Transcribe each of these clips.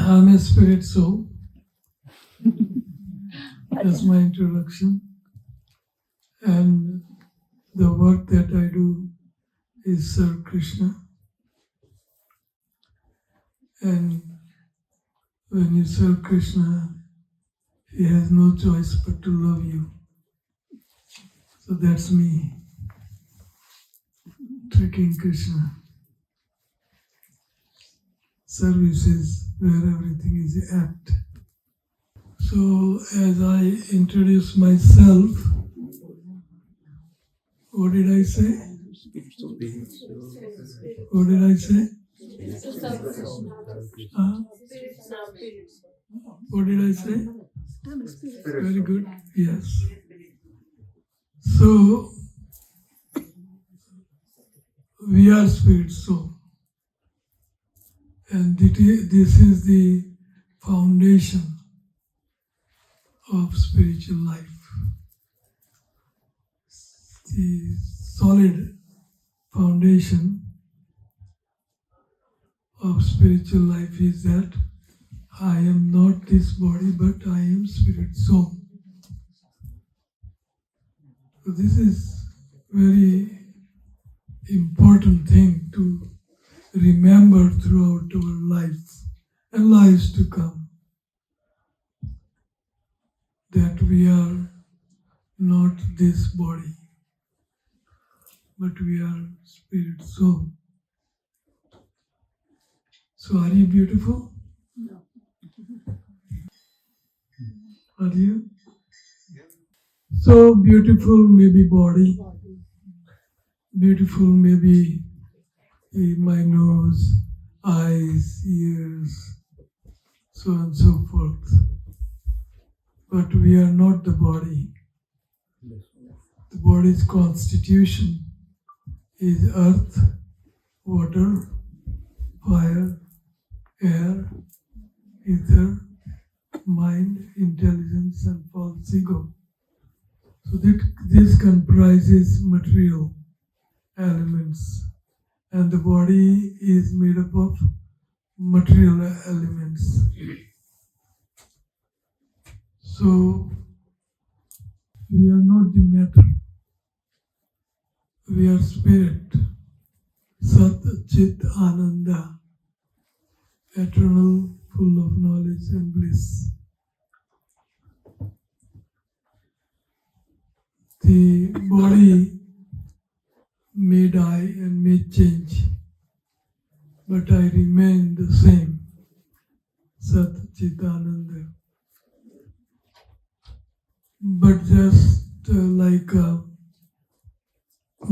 I'm a spirit soul. That's my introduction. And the work that I do is serve Krishna. And when you serve Krishna, he has no choice but to love you. So that's me, tricking Krishna. Service is where everything is apt. So as I introduce myself, what did I say? What did I say? What did I say? Very good. Yes. So we are spirit soul. And this is the foundation of spiritual life. The solid foundation of spiritual life is that I am not this body, but I am spirit soul. So this is very important thing to remember throughout our lives and lives to come, that we are not this body, but we are spirit soul. So are you beautiful? No. Are you? So beautiful may be body, beautiful may be my nose, eyes, ears, so on and so forth. But we are not the body. The body's constitution is earth, water, fire, air, ether, mind, intelligence, and false ego. So this comprises material elements, and the body is made up of material elements. So we are not the matter. We are spirit, Sat Chit Ananda, eternal, full of knowledge and bliss. The body may die and may change, but I remain the same, Sat Chit Ananda. But just like a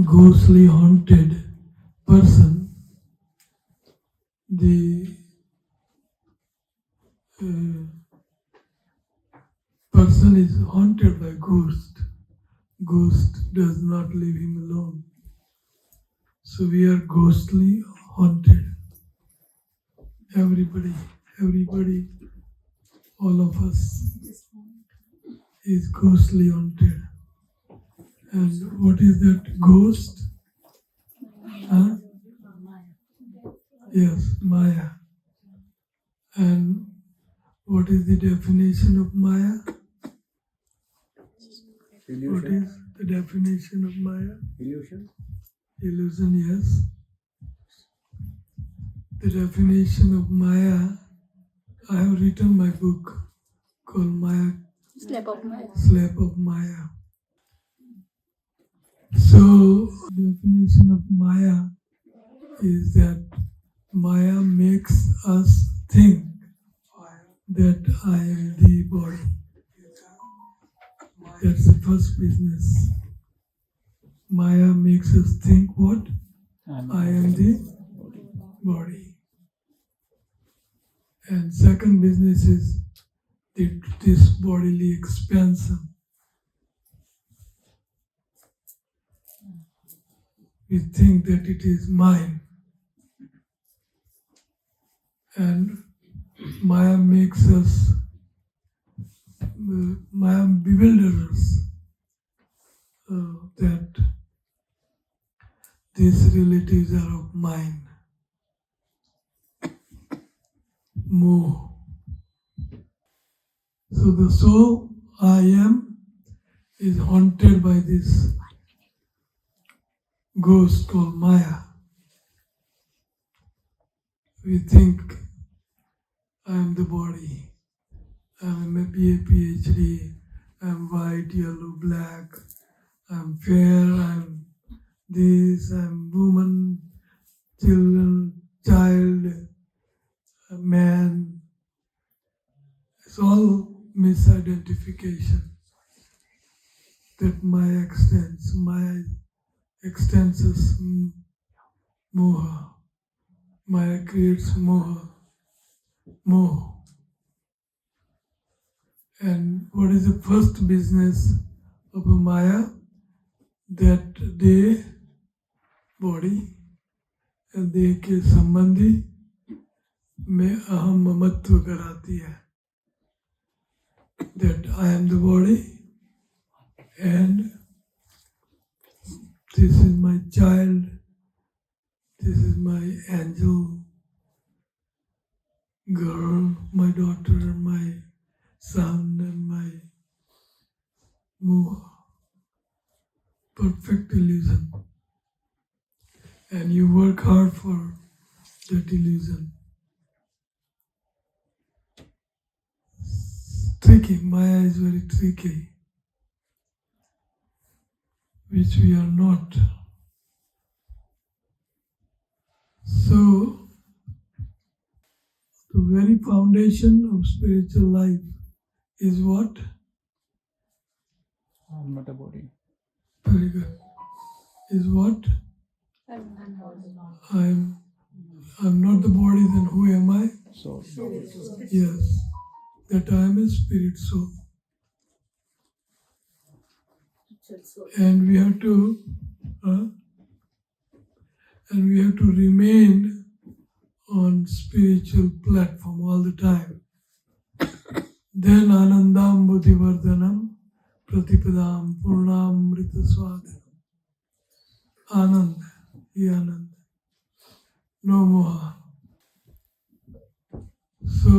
ghostly haunted person, the person is haunted by ghost. Ghost does not leave him alone. So we are ghostly haunted. Everybody, all of us is ghostly haunted. And what is that ghost? Huh? Yes, Maya. And what is the definition of Maya? Illusion. What is the definition of Maya? Illusion. Illusion, yes. The definition of Maya, I have written my book called Maya, Slap of Maya. Slap of Maya. So, the definition of Maya is that Maya makes us think that I am the body. That's the first business. Maya makes us think what? I am the body. And second business is this bodily expansion. We think that it is mine. And Maya makes us, Maya bewilders us that these relatives are of mine. Moh, So the soul, I am, is haunted by this ghost called Maya. We think I am the body, I am a BA, PhD, I am white, yellow, black, I am fair, I am this, I am woman, children, child, a man. It's all misidentification that Maya extends us moha. Maya creates moha. And what is the first business of a Maya? That देह body देह के संबंधी में अहम ममत्व कराती है. That I am the body and this is my child, this is my angel girl, my daughter, my son, and my moha. Perfect illusion. And you work hard for that illusion. Tricky. Maya is very tricky, which we are not. So, the very foundation of spiritual life is what? I'm not a body. Very good. Is what? I'm not the body, then who am I? Soul. Yes. That I am a spirit soul. And we have to remain on spiritual platform all the time. Then Anandam Buddhivardhanam Pratipadam Purnam Mrita Swadhanam. Anand, Anand. No moha. So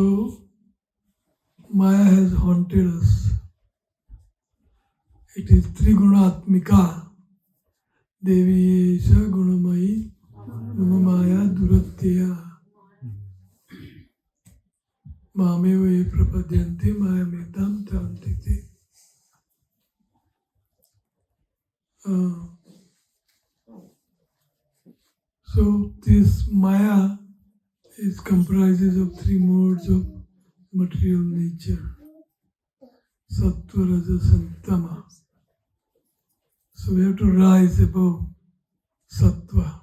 Maya has haunted us. It is Trigunatmika. Devi Esha Gunamayi Maya Duratya. Mame ve prapadyanti Maya metam tarantiti. So this Maya comprises of three modes of material nature. Sattva, Rajas and Tama. So we have to rise above Sattva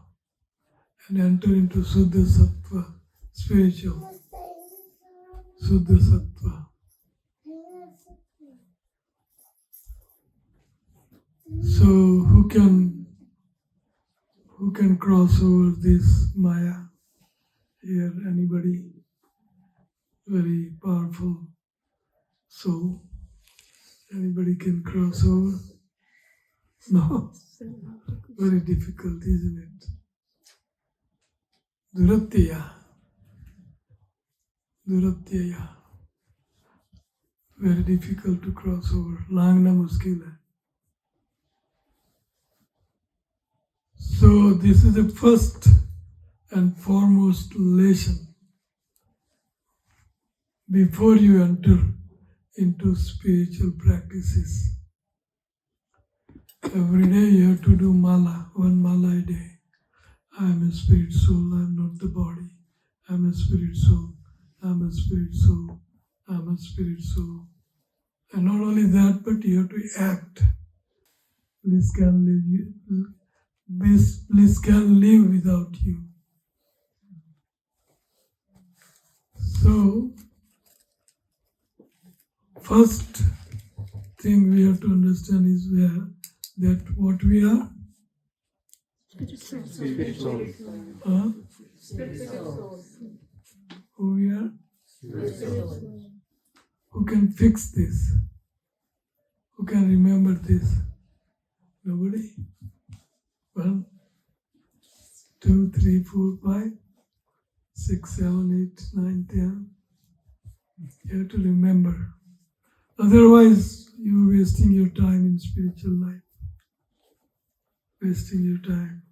and enter into Suddha Sattva, spiritual Suddha Sattva. So who can cross over this Maya? Here, anybody? Very powerful soul. Anybody can cross over? No. Very difficult, isn't it? Duratya. Very difficult to cross over. Langna muskil hai. So this is the first and foremost lesson before you enter into spiritual practices. Every day you have to do mala, one mala a day. I am a spirit soul, I am not the body. I am a spirit soul, I am a spirit soul, I am a spirit soul. And not only that, but you have to act. Bliss can live without you. So, first thing we have to understand is that what we are? Spirit soul. Spirit soul. Who we are? Who can fix this? Who can remember this? Nobody? 1, 2, 3, 4, 5, 6, 7, 8, 9, 10. You have to remember. Otherwise, you're wasting your time in spiritual life. Wasting your time.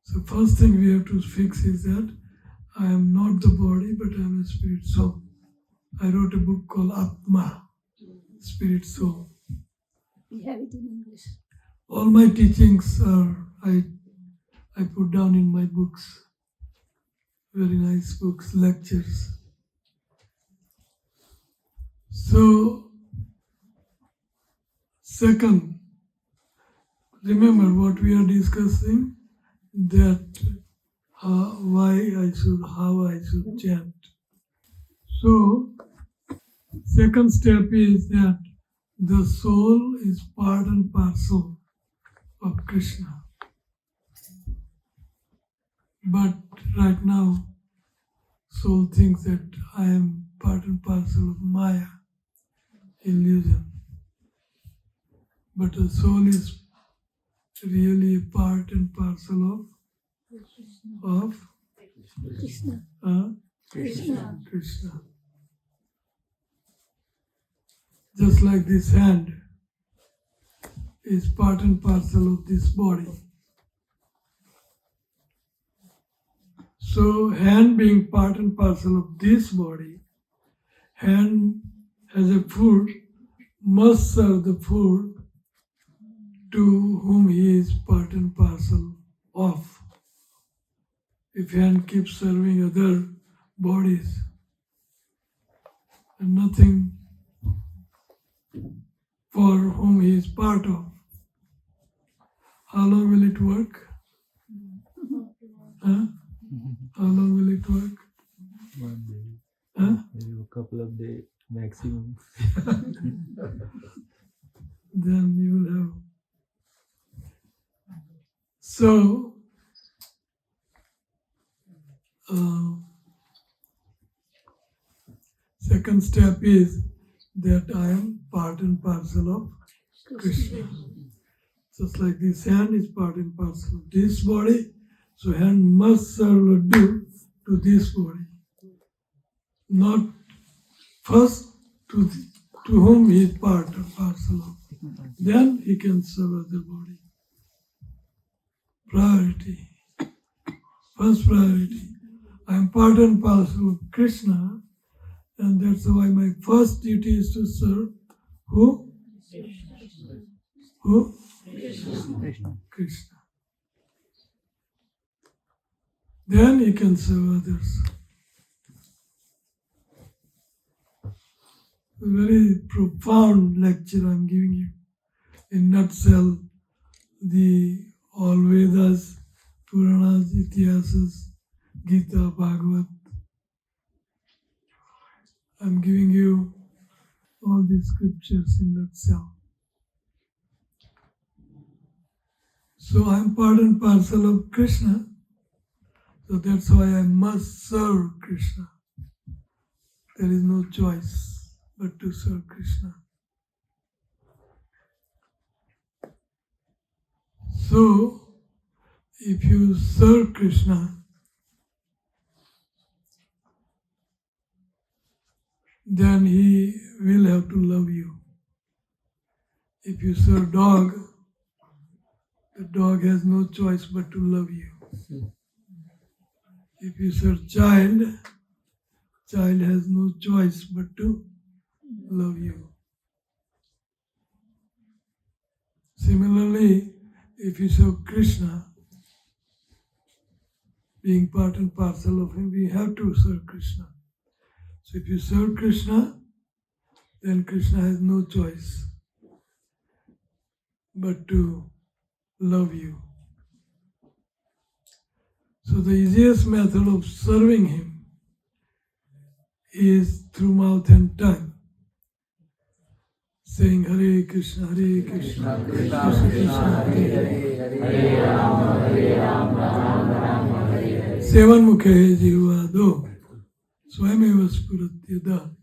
So first thing we have to fix is that I am not the body, but I am a spirit soul. I wrote a book called Atma, Spirit Soul. We have it in English. All my teachings I put down in my books. Very nice books, lectures. So, second, remember what we are discussing, that how I should chant. So, second step is that the soul is part and parcel of Krishna. But right now, soul thinks that I am part and parcel of Maya, illusion. But the soul is really a part and parcel of Krishna. Krishna. Just like this hand is part and parcel of this body. So hand being part and parcel of this body, hand as a food must serve the food to whom he is part and parcel of. If hand keeps serving other bodies and nothing for whom he is part of, how long will it work? Huh? How long will it work? 1 day. Huh? Maybe a couple of days maximum. Then you will have. So, second step is that I am part and parcel of Krishna. Just like this hand is part and parcel of this body, so hand must serve Laddu to this body. Not first to whom he is part and parcel of. Then he can serve other body. Priority. First priority. I am part and parcel of Krishna, and that's why my first duty is to serve who? Who? Krishna. Then he can serve others. A very profound lecture I'm giving you. In nutshell, the all Vedas, Puranas, Itihasas, Gita, Bhagavad. I'm giving you all these scriptures in nutshell. So I'm part and parcel of Krishna. So that's why I must serve Krishna. There is no choice but to serve Krishna. So, if you serve Krishna, then he will have to love you. If you serve dog, the dog has no choice but to love you. If you serve child, child has no choice but to love you. Similarly, if you serve Krishna, being part and parcel of him, we have to serve Krishna. So if you serve Krishna, then Krishna has no choice but to love you. So the easiest method of serving him is through mouth and tongue, saying Hare Krishna, Hare Krishna, Krishna Krishna, Hare Hare, Hare Rama, Rama Hare Hare. Sevan mukhe jivado, swayameva spuratyada,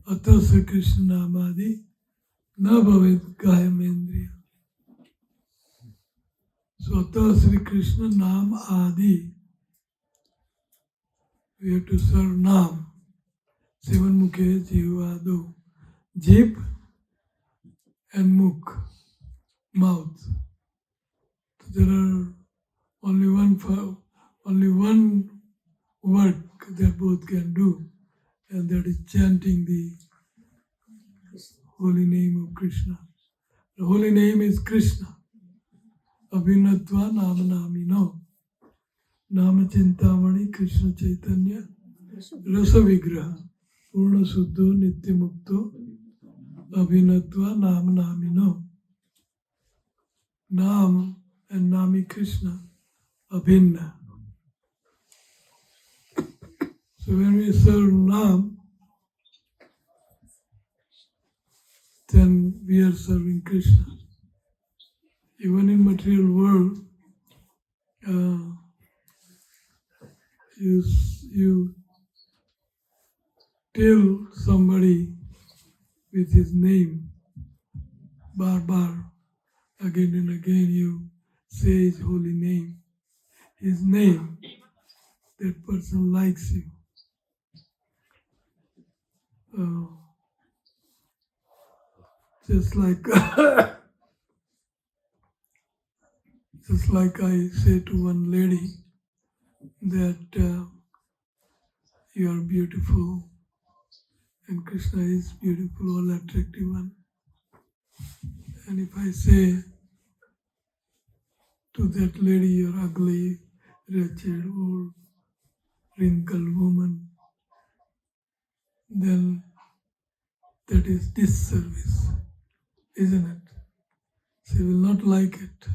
atasa Krishna namadi, na bhavet gayamendriya. So atha Sri Krishna Nam Adi. We have to serve Nam. Seven mukhe jivado. Jib and mukh, mouth. So there are only one work that both can do, and that is chanting the holy name of Krishna. The holy name is Krishna. Abhinatva namanamino. Nama Chintamani Krishna Chaitanya Rasa Vigraha Purna Suddho Nityamukto Abhinatva Namanamino. Nam and Nami Krishna Abhinna. So when we serve Nam, then we are serving Krishna. Even in material world, you tell somebody with his name, bar, again and again you say his holy name, his name, that person likes you. Just like just like I say to one lady that you are beautiful and Krishna is beautiful, all attractive one. And if I say to that lady, you're ugly, wretched, old, wrinkled woman, then that is disservice, isn't it? She will not like it.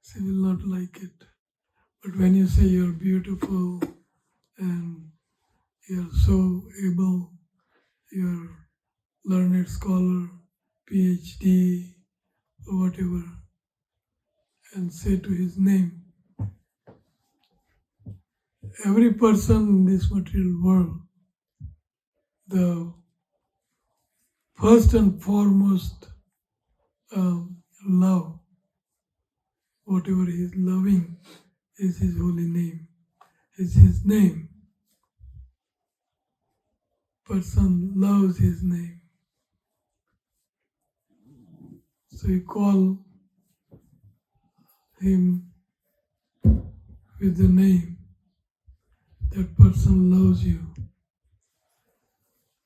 She will not like it. But when you say you're beautiful and you're so able, you're learned scholar, PhD, or whatever, and say to his name, every person in this material world, the first and foremost love, whatever he is loving, is his holy name, is his name. Person loves his name. So you call him with the name. That person loves you.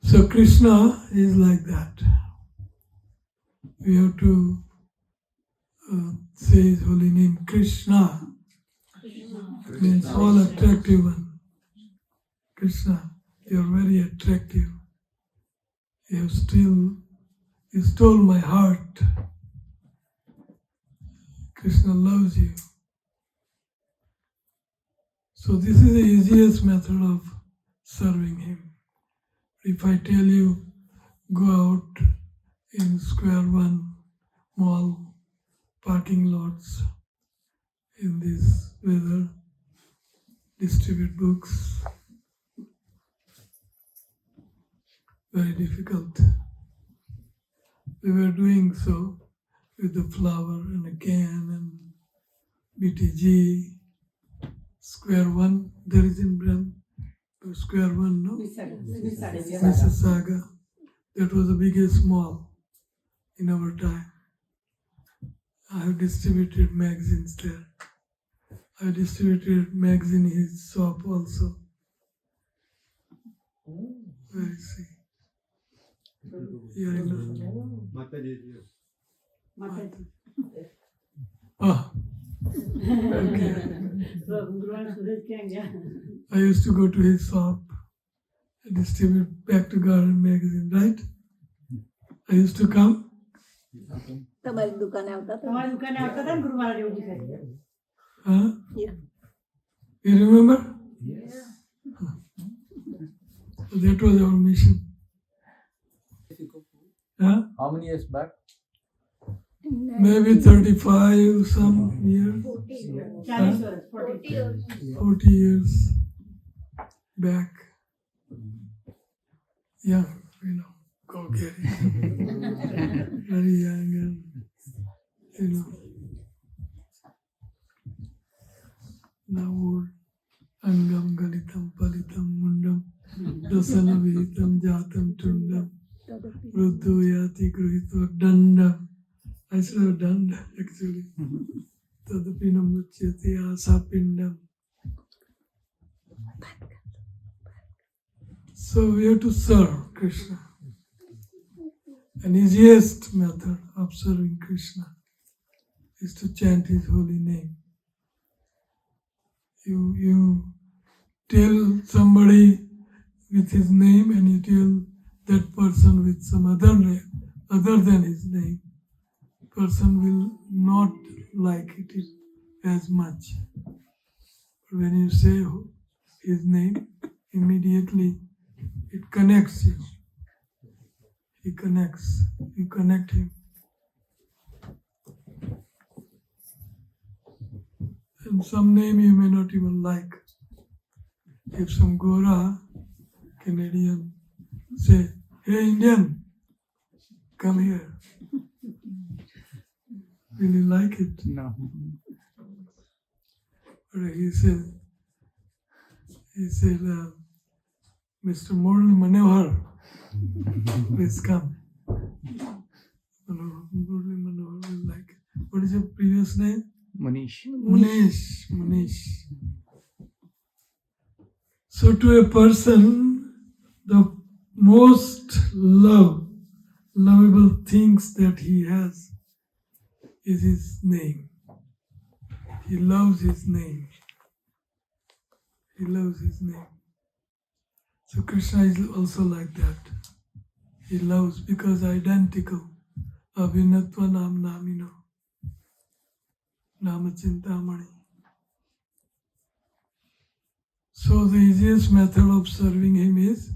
So Krishna is like that. We have to say his holy name. Krishna means all attractive one. Krishna, you are very attractive. You stole my heart. Krishna loves you. So this is the easiest method of serving him. If I tell you, go out in Square One mall, parking lots, in this weather, distribute books, very difficult. We were doing so with the flower and a can and BTG, Square One, there is in Brahm, Square One, no? Mississauga. That was the biggest mall in our time. I have distributed magazines there. I distributed magazine in his shop also. Where is he? Here in okay. I used to go to his shop and distribute Back to Garden magazine, right? I used to come. તમારી દુકાને આવતા હતા ને ગુરુમારા જેવું દેખાય. Huh? Yeah. You remember? Yes. So that was our mission. Huh? How many years back? Maybe 35 some years. 40 years back. Yeah, go get it. Very young and, now old. Angam galitam palitam mundam Dasanavitam jatam tundam Ruddho yati gruhitva dandam. I should have done that actually. Tadapinam muchyate asapindam. So we have to serve Krishna. An easiest method of serving Krishna is to chant his holy name. You tell somebody with his name and you tell that person with some other name other than his name. Person will not like it as much. When you say his name, immediately it connects you. He connects. You connect him. And some name you may not even like. If some Gora, Canadian, say, "Hey Indian, come here." Will you like it? No. Or he said, "Mr. Murli Manohar, please come." Murli Manohar will like it. What is your previous name? Manish. Munish. So to a person, the most lovable things that he has is his name. He loves his name. He loves his name. So Krishna is also like that. He loves because identical. Abhinatva nam namino. Namachintamani. So the easiest method of serving him is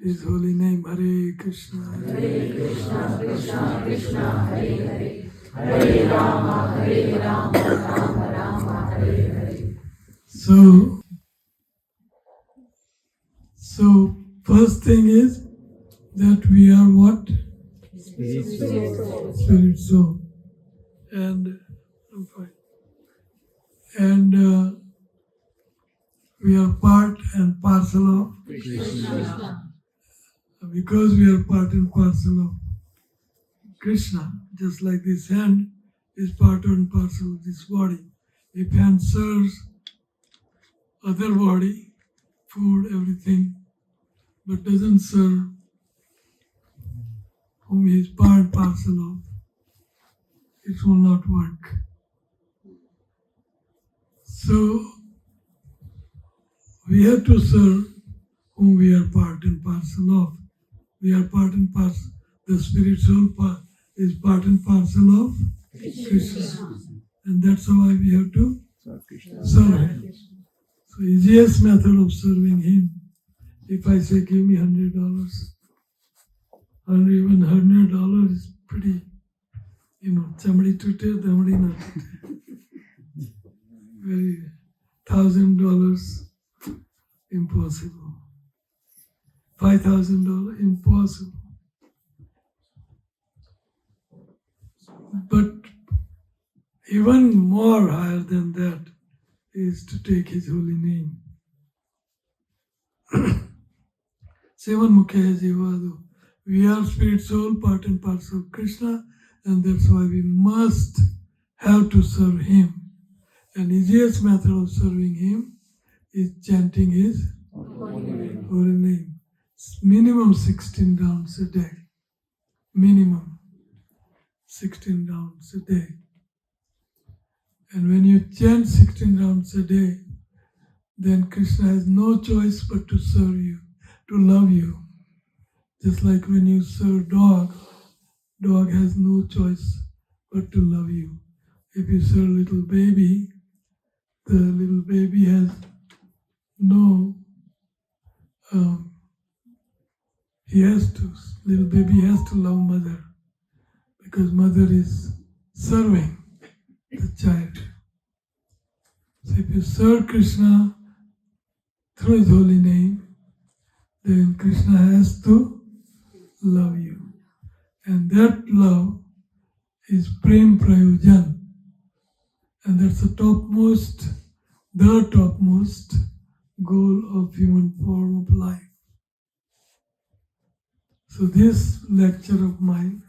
his holy name. Hare Krishna. Hare Krishna, Krishna Krishna, Hare Hare. Hare Rama, Rama Rama, Hare Hare. So first thing is that we are what? Spirit soul. And I'm fine. And we are part and parcel of Krishna. Because we are part and parcel of Krishna, just like this hand is part and parcel of this body. If hand serves other body, food, everything, but doesn't serve whom he is part and parcel of, it will not work. So we have to serve whom we are part and parcel of. We are part and parcel. The spirit soul is part and parcel of Krishna. And that's why we have to serve him. So easiest method of serving him, if I say give me $100, or even $100 is pretty, chamdi tute, damdi na tute. Very $1,000 impossible. $5,000 impossible. But even more higher than that is to take his holy name. Sevan Mukhe Jivadu. We are spirit soul, part and parcel of Krishna, and that's why we must have to serve him. And easiest method of serving him is chanting his holy name. Minimum 16 rounds a day. Minimum 16 rounds a day. And when you chant 16 rounds a day, then Krishna has no choice but to serve you, to love you. Just like when you serve dog has no choice but to love you. If you serve little baby, the little baby has no, little baby has to love mother, because mother is serving the child. So if you serve Krishna through his holy name, then Krishna has to love you. And that love is Prem Prayojan. And that's the topmost goal of human form of life. So this lecture of mine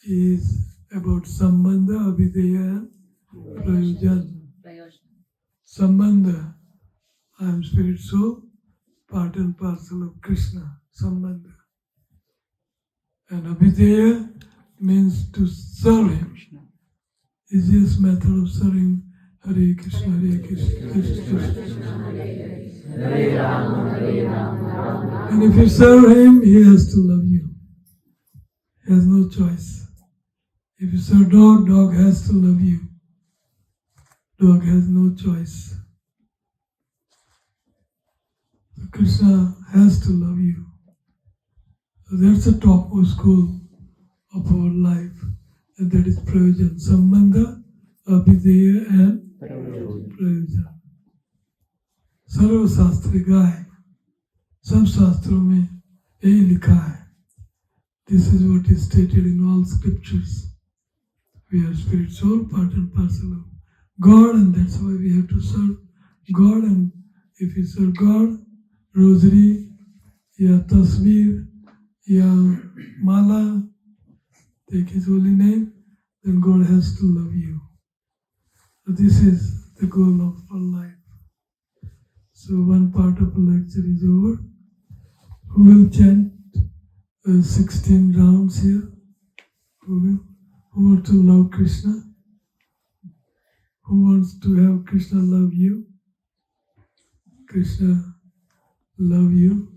is about Sambandha, Abhideya and Prayojan. Sambandha, I am spirit soul, part and parcel of Krishna, Sambandha. And Abhideya means to serve him. Easiest method of serving Hare Krishna, Hare Krishna, Krishna Krishna. Hare Rama, Hare Rama, Rama Rama. And if you serve him, he has to love you. He has no choice. If you serve dog, dog has to love you. Dog has no choice. So Krishna has to love you. So that's the topmost goal of our life. And that is Prayojan. Sambandha, Abhideya and Prayojan. सर्व शास्त्र गाय सब शास्त्रों में यही लिखा है. This is what is stated in all scriptures. We are spirit soul, part and parcel of God, and that's why we have to serve God. And if you serve God, rosary, ya tasveer, ya mala, take his holy name, then God has to love you. So this is the goal of our life. So one part of the lecture is over. Who will chant 16 rounds here? Who will? Who wants to love Krishna? Who wants to have Krishna love you? Krishna love you.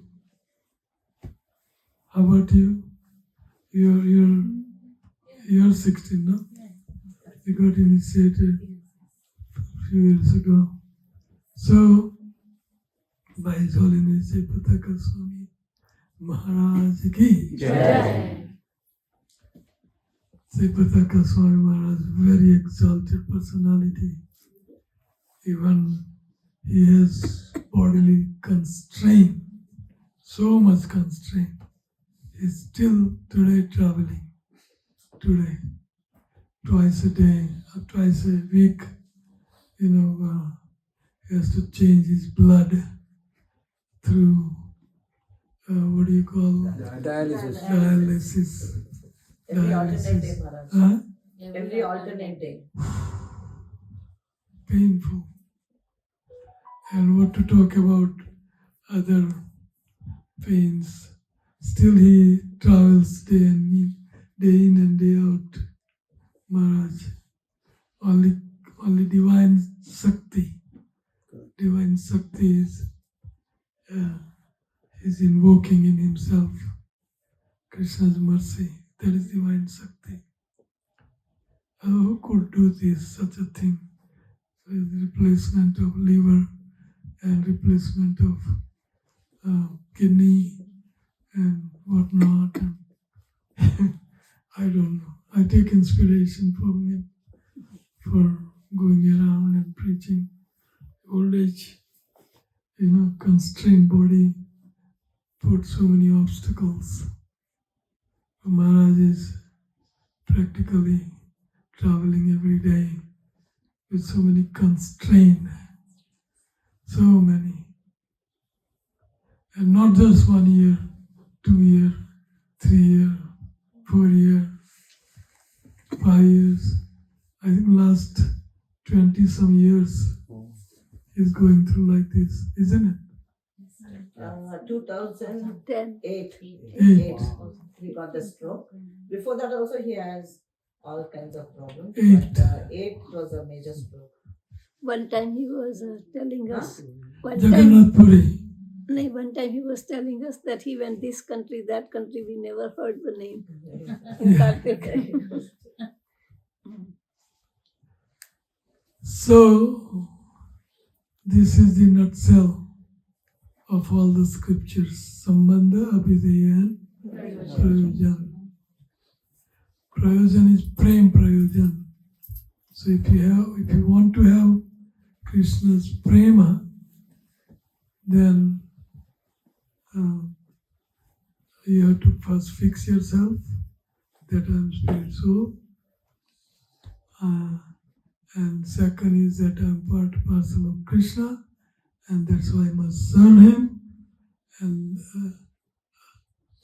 How about you? You're 16, no? You got initiated a few years ago. So, by His Holiness Pataka Swami Maharaj ki Jai. Pataka Swami Maharaj, very exalted personality. Even he has bodily constraint, so much constraint. He's still today traveling. Today, twice a day or twice a week, he has to change his blood through what do you call Dialysis. Dialysis. Every alternate day, Maharaj. Huh? Every alternate day. Painful. And what to talk about other pains. Still he travels day in and day out. Maharaj. Only divine Shakti. Divine Shakti is invoking in himself Krishna's mercy. That is divine Shakti. Who could do this, such a thing? Replacement of liver and replacement of kidney and whatnot. I don't know. I take inspiration from him for going around and preaching. Old age, constrained body, put so many obstacles. Maharaj is practically traveling every day with so many constraints, so many. And not just 1 year, 2 year, 3 year, 4 year, 5 years. I think last 20 some years is going through like this, isn't it? 2008. Eight. He got the stroke. Before that also he has all kinds of problems. Eight. But 8 was a major stroke. One time he was telling us. Jagannath Puri. One time he was telling us that he went this country, that country. We never heard the name. So, this is the nutshell of all the scriptures. Sambandha, Abhideya and Prayojan. Prayojan is Prem Prayojan. So if you want to have Krishna's prema, then you have to first fix yourself that I am spirit soul. And second is that I am part parcel of Krishna. and that's why I must serve him. And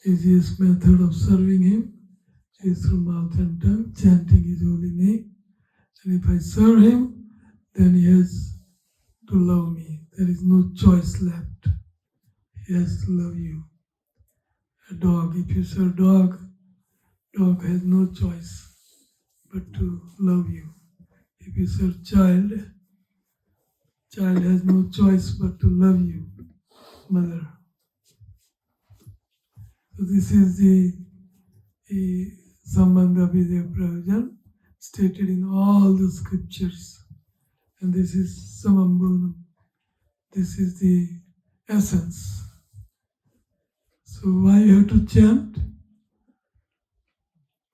easiest method of serving him is through mouth and tongue, chanting his holy name. And if I serve him, then he has to love me. There is no choice left. He has to love you. A dog, if you serve dog has no choice but to love you. If you serve child has no choice but to love you, mother. So this is the Sambandha Vidya Prayojan stated in all the scriptures. And this is Samambunam. This is the essence. So why you have to chant?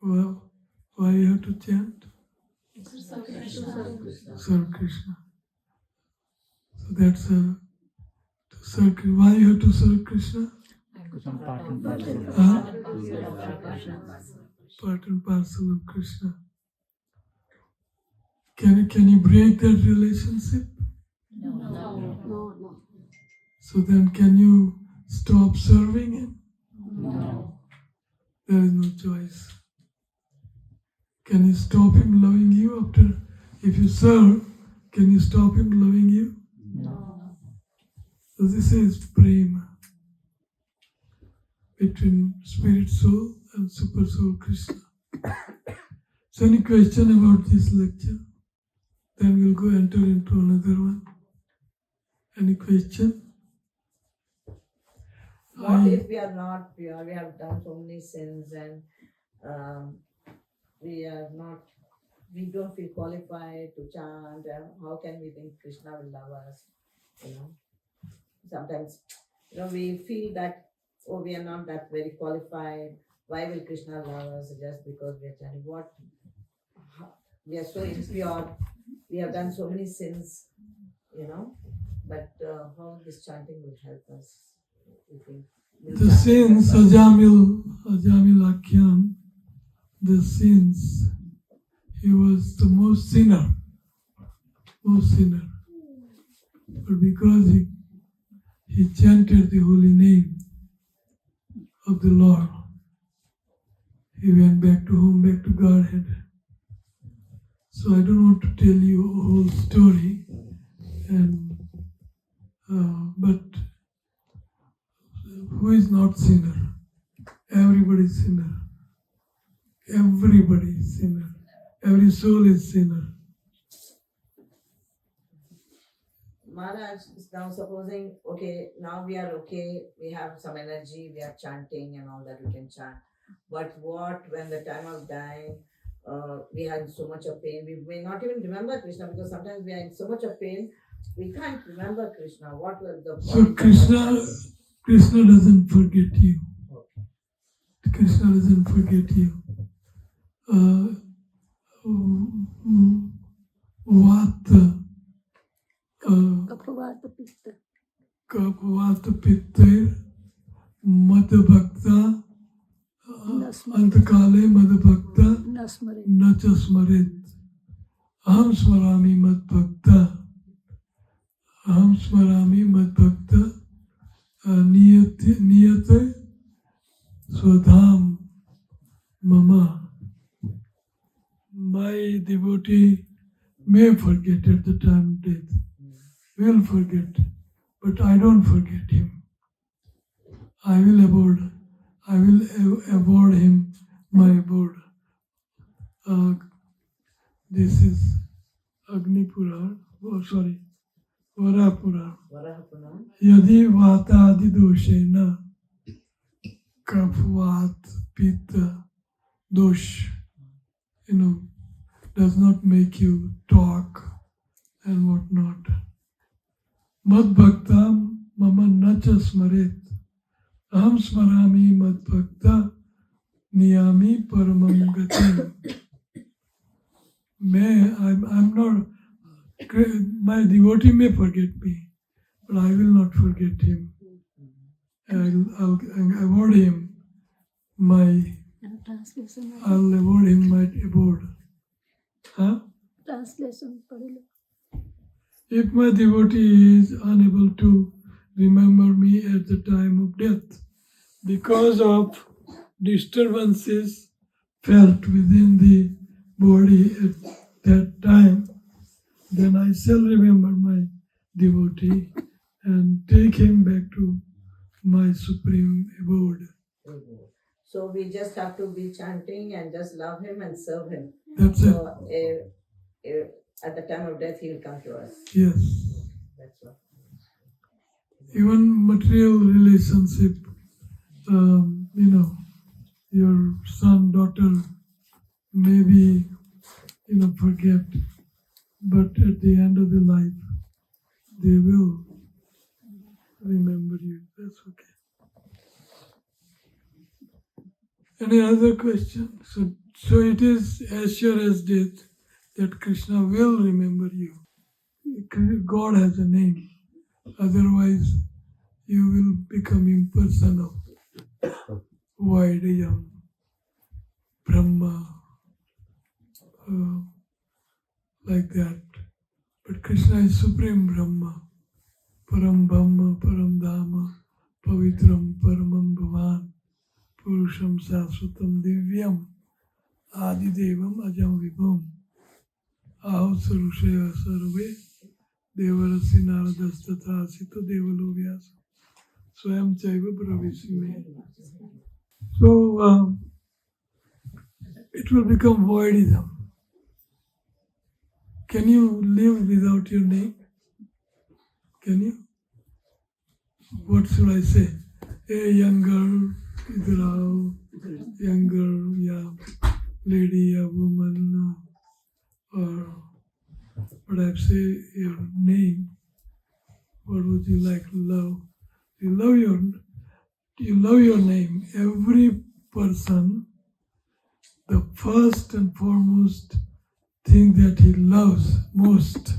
Well, why you have to chant? Serve Krishna. So that's to serve. Why you have to serve Krishna? Part and parcel. Part and parcel of Krishna. Can you break that relationship? No. So then can you stop serving him? No. There is no choice. Can you stop him loving you after? If you serve, can you stop him loving you? No. So this is prema between spirit soul and super soul Krishna. So any question about this lecture? Then we'll go enter into another one. Any question? What if we are not pure? We have done so many sins and we don't feel qualified to chant. How can we think Krishna will love us? Sometimes, we feel that, we are not that very qualified. Why will Krishna love us just because we are chanting? We are so impure. We have done so many sins, but how this chanting will help us? You think? The sins, Ajamil Akhyan, the sins, he was the most sinner. But because he chanted the holy name of the Lord, he went back to home, back to Godhead. So I don't want to tell you a whole story, but who is not sinner? Everybody is sinner. Everybody is sinner. Every soul is sinner. Maharaj is now supposing, now we are we have some energy, we are chanting and all that, we can chant. But what when the time of dying, we had so much of pain, we may not even remember Krishna, because sometimes we are in so much of pain, we can't remember Krishna. What was the So Krishna doesn't forget you. Krishna doesn't forget you. Kapavata Pitta Madhabhakta Antakale Madhabhakta Nacha Smarit Aham Smarami Madbhakta Niyate Swadham Mama. My devotee may forget at the time of death, will forget, but I don't forget him. I will abhor him, my abode. This is Agni Puran, Vara Puran. Yadi Vata Adi Doshena Kapvat Pitta Dosh, does not make you talk and whatnot. Mad Bhaktam Mama Nacha Smaret Aham Smarami Mad Bhakta Niyami Paramam Gatim. I'm not, my devotee may forget me, but I will not forget him. I'll award him my abode. Huh? Translation. If my devotee is unable to remember me at the time of death because of disturbances felt within the body at that time, then I shall remember my devotee and take him back to my supreme abode. So we just have to be chanting and just love him and serve him. That's it. So at the time of death, he will come to us. Yes. That's what. Even material relationship, your son, daughter, maybe, forget, but at the end of the life, they will remember you. That's okay. Any other question? So it is as sure as death that Krishna will remember you. God has a name. Otherwise, you will become impersonal. Vaidayam, Brahma, like that. But Krishna is Supreme Brahma, Param Brahma, Param Dhamma, Pavitram, Paramam Bhavan, Purusham Saswatam Divyam, Adidevam Ajam Vibham, Aho Sarushaya Sarve, Devarasi Naradastata Sita Devalo Vyasa, Swayam Chaiva Pravisime. So it will become voidism. Can you live without your name? Can you? What should I say? Hey, young girl, idhar aao, young girl, yeah, lady, a woman, or perhaps say your name. What would you like to love? You love your name. Every person, the first and foremost thing that he loves most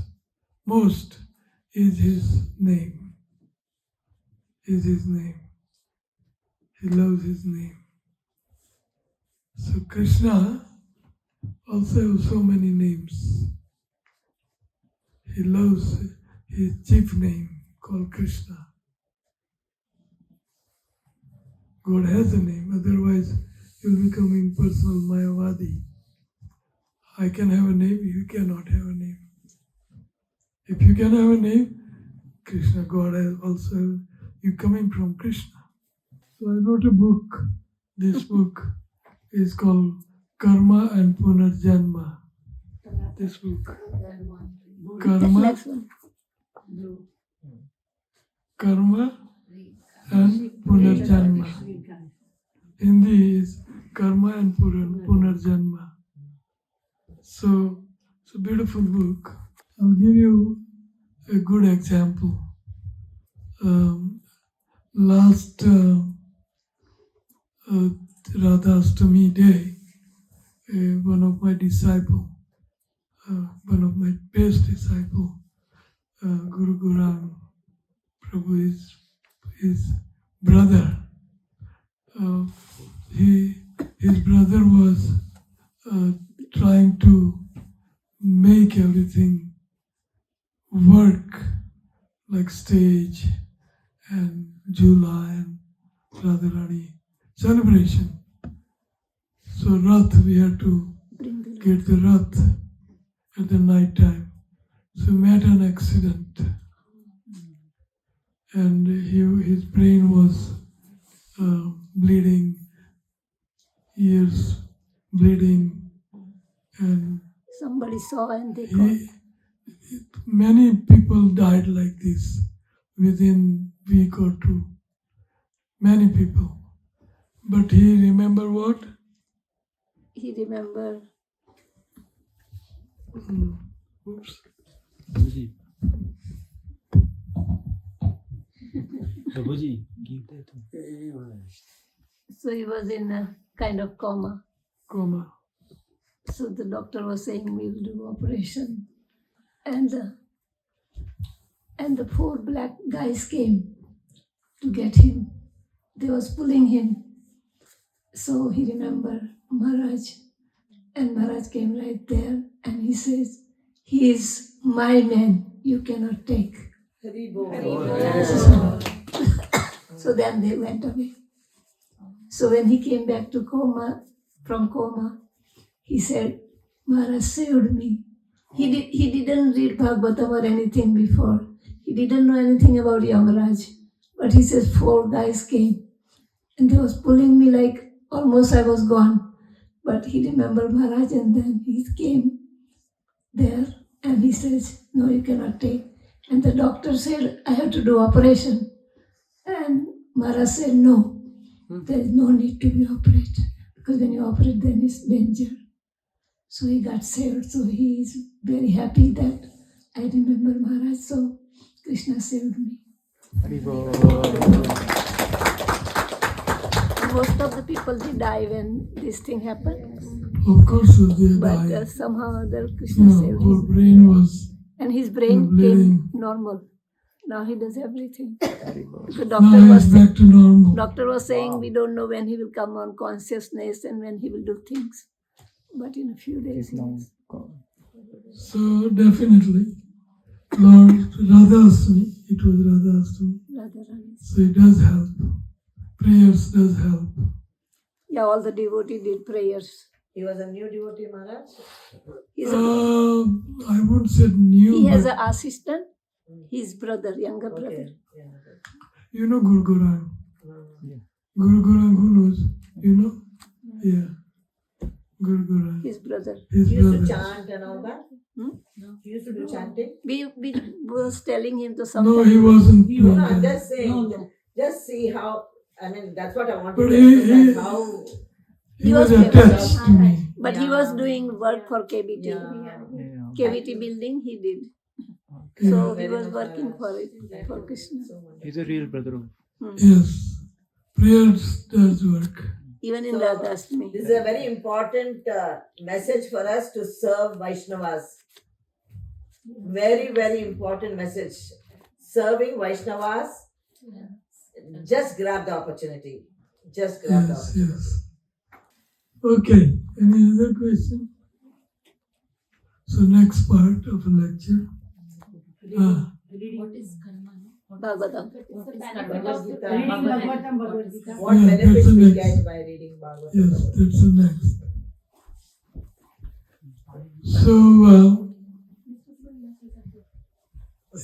is his name. Is his name. He loves his name. So Krishna also has so many names. He loves his chief name called Krishna. God has a name, otherwise you'll become impersonal Mayavadi. I can have a name, you cannot have a name. If you can have a name, Krishna, God has also, you coming from Krishna. So I wrote a book. This book is called Karma and Punarjanma. This book. Karma and Punarjanma. Hindi is Karma and Punarjanma. So it's a beautiful book. I'll give you a good example. Last Radha Ashtami day, one of my disciples, one of my best disciples, Guru Gurang Prabhu, his brother. His brother was trying to make everything work, like stage and Jula and Radharani celebration. So Rath, we had to get the Rath at the night time. So we met an accident, and his brain was bleeding, ears bleeding, and Somebody saw and they called. Many people died like this within week or two. Many people. But he remember what? He remembered. Oops. Prabhuji, give that to So he was in a kind of coma. Coma. So the doctor was saying we'll do operation. And the four black guys came to get him. They was pulling him. So he remembered Maharaj. And Maharaj came right there and he says, he is my man. you cannot take. Haribo. So then they went away. So when he came back to from coma, he said, Maharaj saved me. He didn't read Bhagavatam or anything before. He didn't know anything about Yamaraj. But he says 4 guys came and they was pulling me like almost I was gone. But he remembered Maharaj and then he came there and he says, no, you cannot take. And the doctor said, I have to do operation. And Maharaj said, no, there is no need to be operated. Because when you operate, then it's danger. So he got saved. So he is very happy that I remember Maharaj. So Krishna saved me. Most of the people, they die when this thing happens. Of course they But died. somehow or other Krishna saved Her him. brain was And his brain bleeding. came normal. Now he does everything. The Now he's back to normal. doctor was saying we don't know when he will come on consciousness and when he will do things. But in a few days he is. So definitely, Lord Radhastami, it was Radhastami. Radharani. So it does help. Prayers does help. Yeah, all the devotees did prayers. He was a new devotee, Maharaj. He's I wouldn't say new. he has but an assistant, his brother, younger brother. Okay. Yeah. you know Guru Gorang. Mm. Guru Gorang, who knows? You know? Yeah. Guru Gorang. His brother. His He used to brother. chant and all that. Hmm? He used to do chanting. We was telling him to No, sometimes. he wasn't No, doing no, I'm that. just saying. Just see how. I mean, that's what I want But to he- understand. he- How. He was was attached to me. But he was doing work for KBT. Yeah. KBT building he did. Yeah. So he Very was much, working Maharaj. for it, Thank for you Krishna. so much. He's a real brother of Yes. Prayers does work. Even in So, Radhastami. This is a very important message for us to serve Vaishnavas. Very, very important message. Serving Vaishnavas. Just grab the opportunity. Just grab the Yes, opportunity. yes. Okay. Any other question? So next part of the lecture. Bhagavatam. Bhagavad Gita. Yeah, What that's benefits the we next. get by reading Bhagavad Gita? Yes, that's the next. So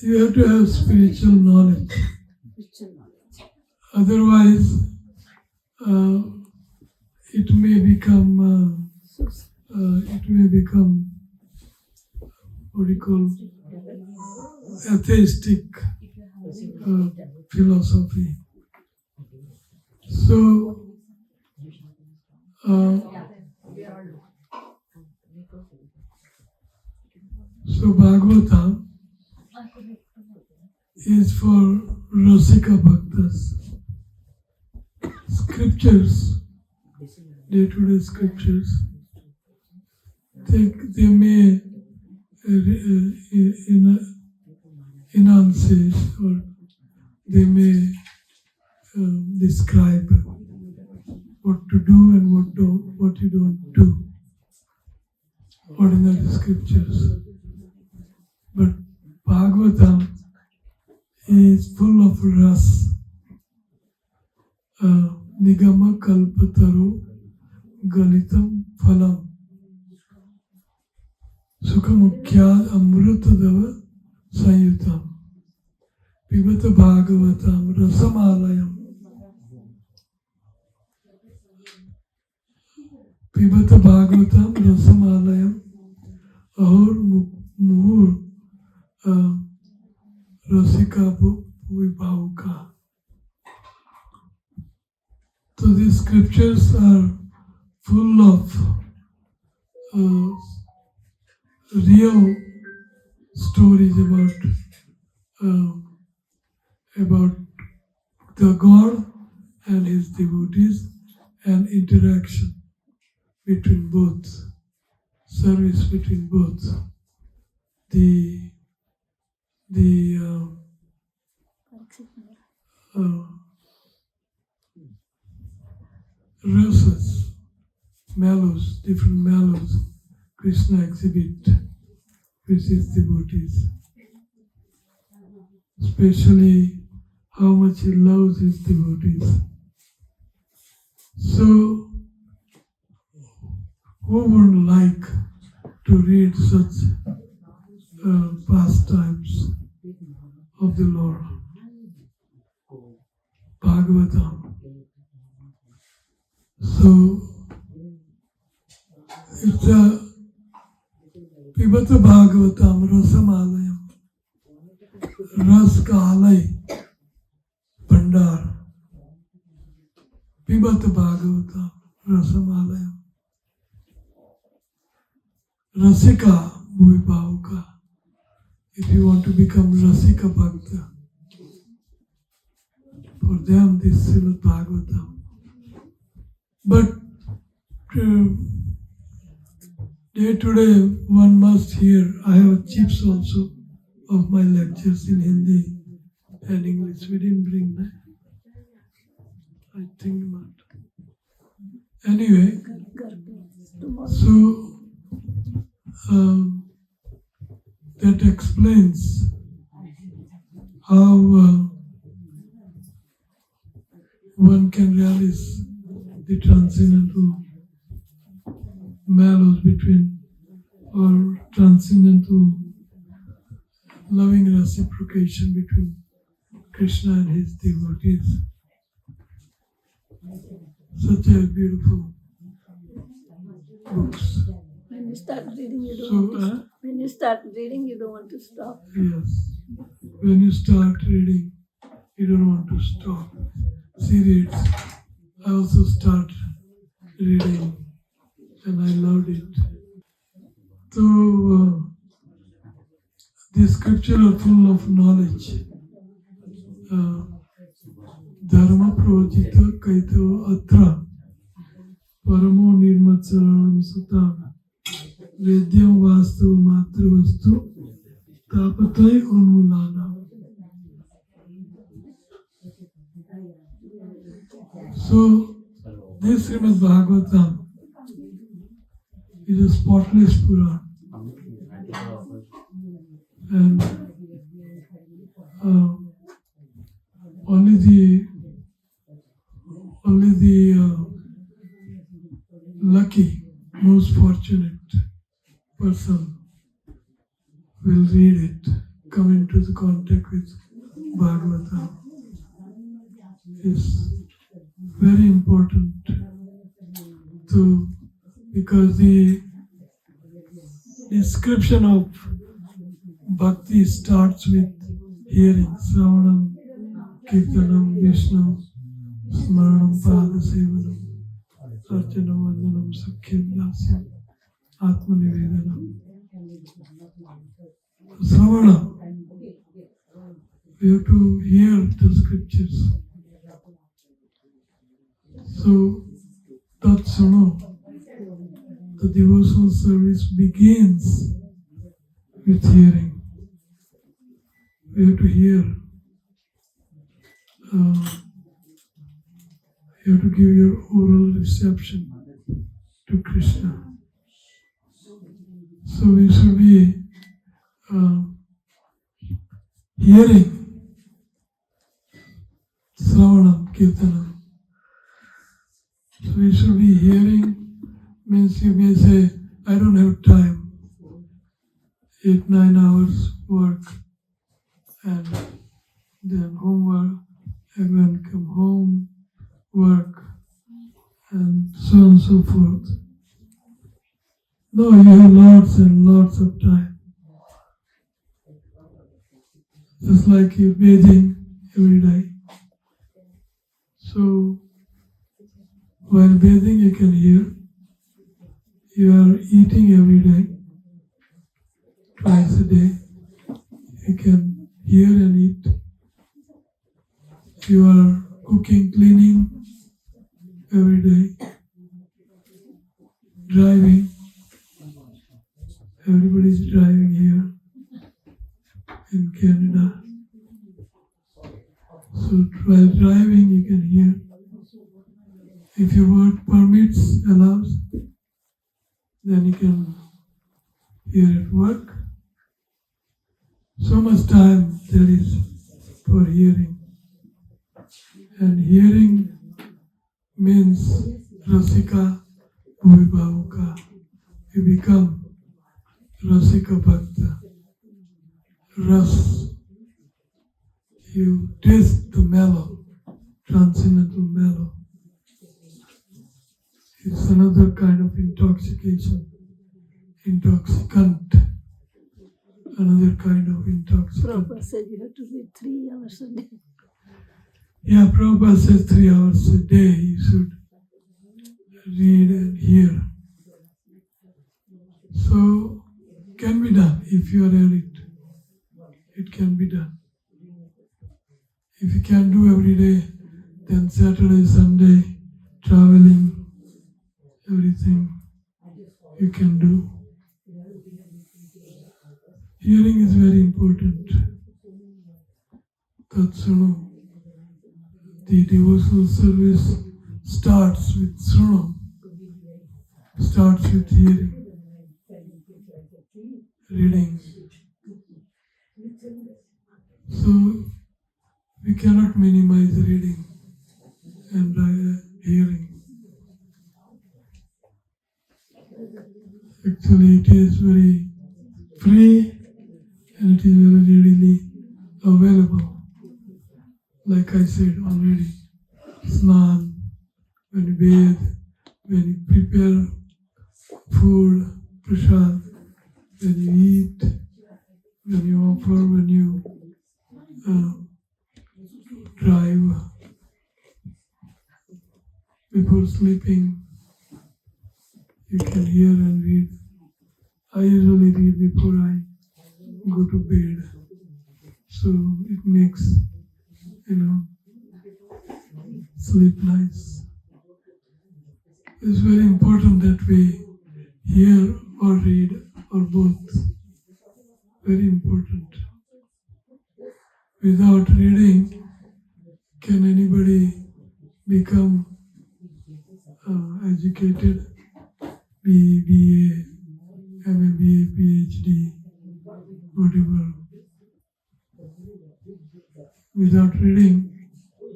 you have to have spiritual knowledge. Otherwise, it may become what do you call atheistic philosophy. So Bhagavatam is for Rasika Bhaktas. Scriptures, day-to-day scriptures, they may enunciate or they may describe what to do and what you don't do. Ordinary scriptures. But Bhagavatam is full of ras. Nigama kalpataru galitam phalam. Sukhamukhya amrutadava sayutam. Pibata Bhagavatam rasamalayam. Pibata Bhagavatam rasamalayam. Ahur muhur rasika vibhauka. So these scriptures are full of real stories about the God and his devotees and interaction between both, service between both. The rasas, mellows, different mellows, Krishna exhibit with his devotees. especially how much he loves his devotees. So, who wouldn't like to read such pastimes of the Lord? Bhagavatam. So, it's a Pibata Bhagavatam Rasamalayam. Ras ka alay Bhandar. Pibata Bhagavatam Rasamalayam. Rasika Bhuvibhavaka. If you want to become Rasika Bhakta, for them this is Srimad Bhagavatam. But day to day one must hear. I have chips also of my lectures in Hindi and English. We didn't bring that. I think not. Anyway, so that explains how one can realize the transcendental mallows between, or transcendental loving reciprocation between Krishna and his devotees. Such a beautiful books. When you start reading, you don't So, want to stop. When you start reading, you don't want to stop. Yes. When you start reading, you don't want to stop. She reads. I also start reading and I loved it. So, the scripture are full of knowledge. Dharma projita kaito atra paramo nirmatsaranam sutam vedyam vastu matravastu tapatai unmulana. So, this Srimad Bhagavatam is a spotless Puran. And only the lucky, most fortunate person will read it, come into the contact with Bhagavatam. It's very important because the description of bhakti starts with hearing, Sravanam, Kirtanam, Vishnu, Smaranam, Padasevanam, Archanam, Vandanam, Sakhyam, Dasyam, Atmanivedanam. Sravana, we have to hear the scriptures. So, Tatsano, the devotional service begins with hearing. We have to hear. You have to give your oral reception to Krishna. So we should be hearing Sravanam, Kirtanam. So we should be hearing, means you may say, I don't have time, 8-9 hours work, and then homework, and then come home, work, and so on and so forth. No, you have lots and lots of time. Just like you're bathing every day. So, while bathing you can hear. You are eating every day, twice a day. You can hear and eat. You are cooking, cleaning every day. Driving. Everybody's driving here in Canada. So while driving you can hear. If your work permits, allows, then you can hear at work. So much time there is for hearing. And hearing means Rasika Bhuvibhavuka. You become Rasika Bhakta. Ras. You taste the mellow, transcendental mellow. It's another kind of intoxication. Intoxicant. Another kind of intoxicant. Prabhupada said you have to read 3 hours a day. Yeah, Prabhupada says 3 hours a day you should read and hear. So, can be done if you are at it. It can be done. If you can do every day, then Saturday, Sunday, traveling, everything you can do. Hearing is very important. That's the devotional service starts with Srunam, starts with hearing, reading. So we cannot minimize reading and hearing. Actually, it is very free and it is very readily available. Like I said already, snan, when you bathe, when you prepare food, prasad, when you eat, when you offer, when you drive, before sleeping, you can hear and read. I usually read before I go to bed. So it makes, sleep nice. It's very important that we hear or read or both. Very important. Without reading, can anybody become educated? BA, MA, BA, PhD, whatever. Without reading,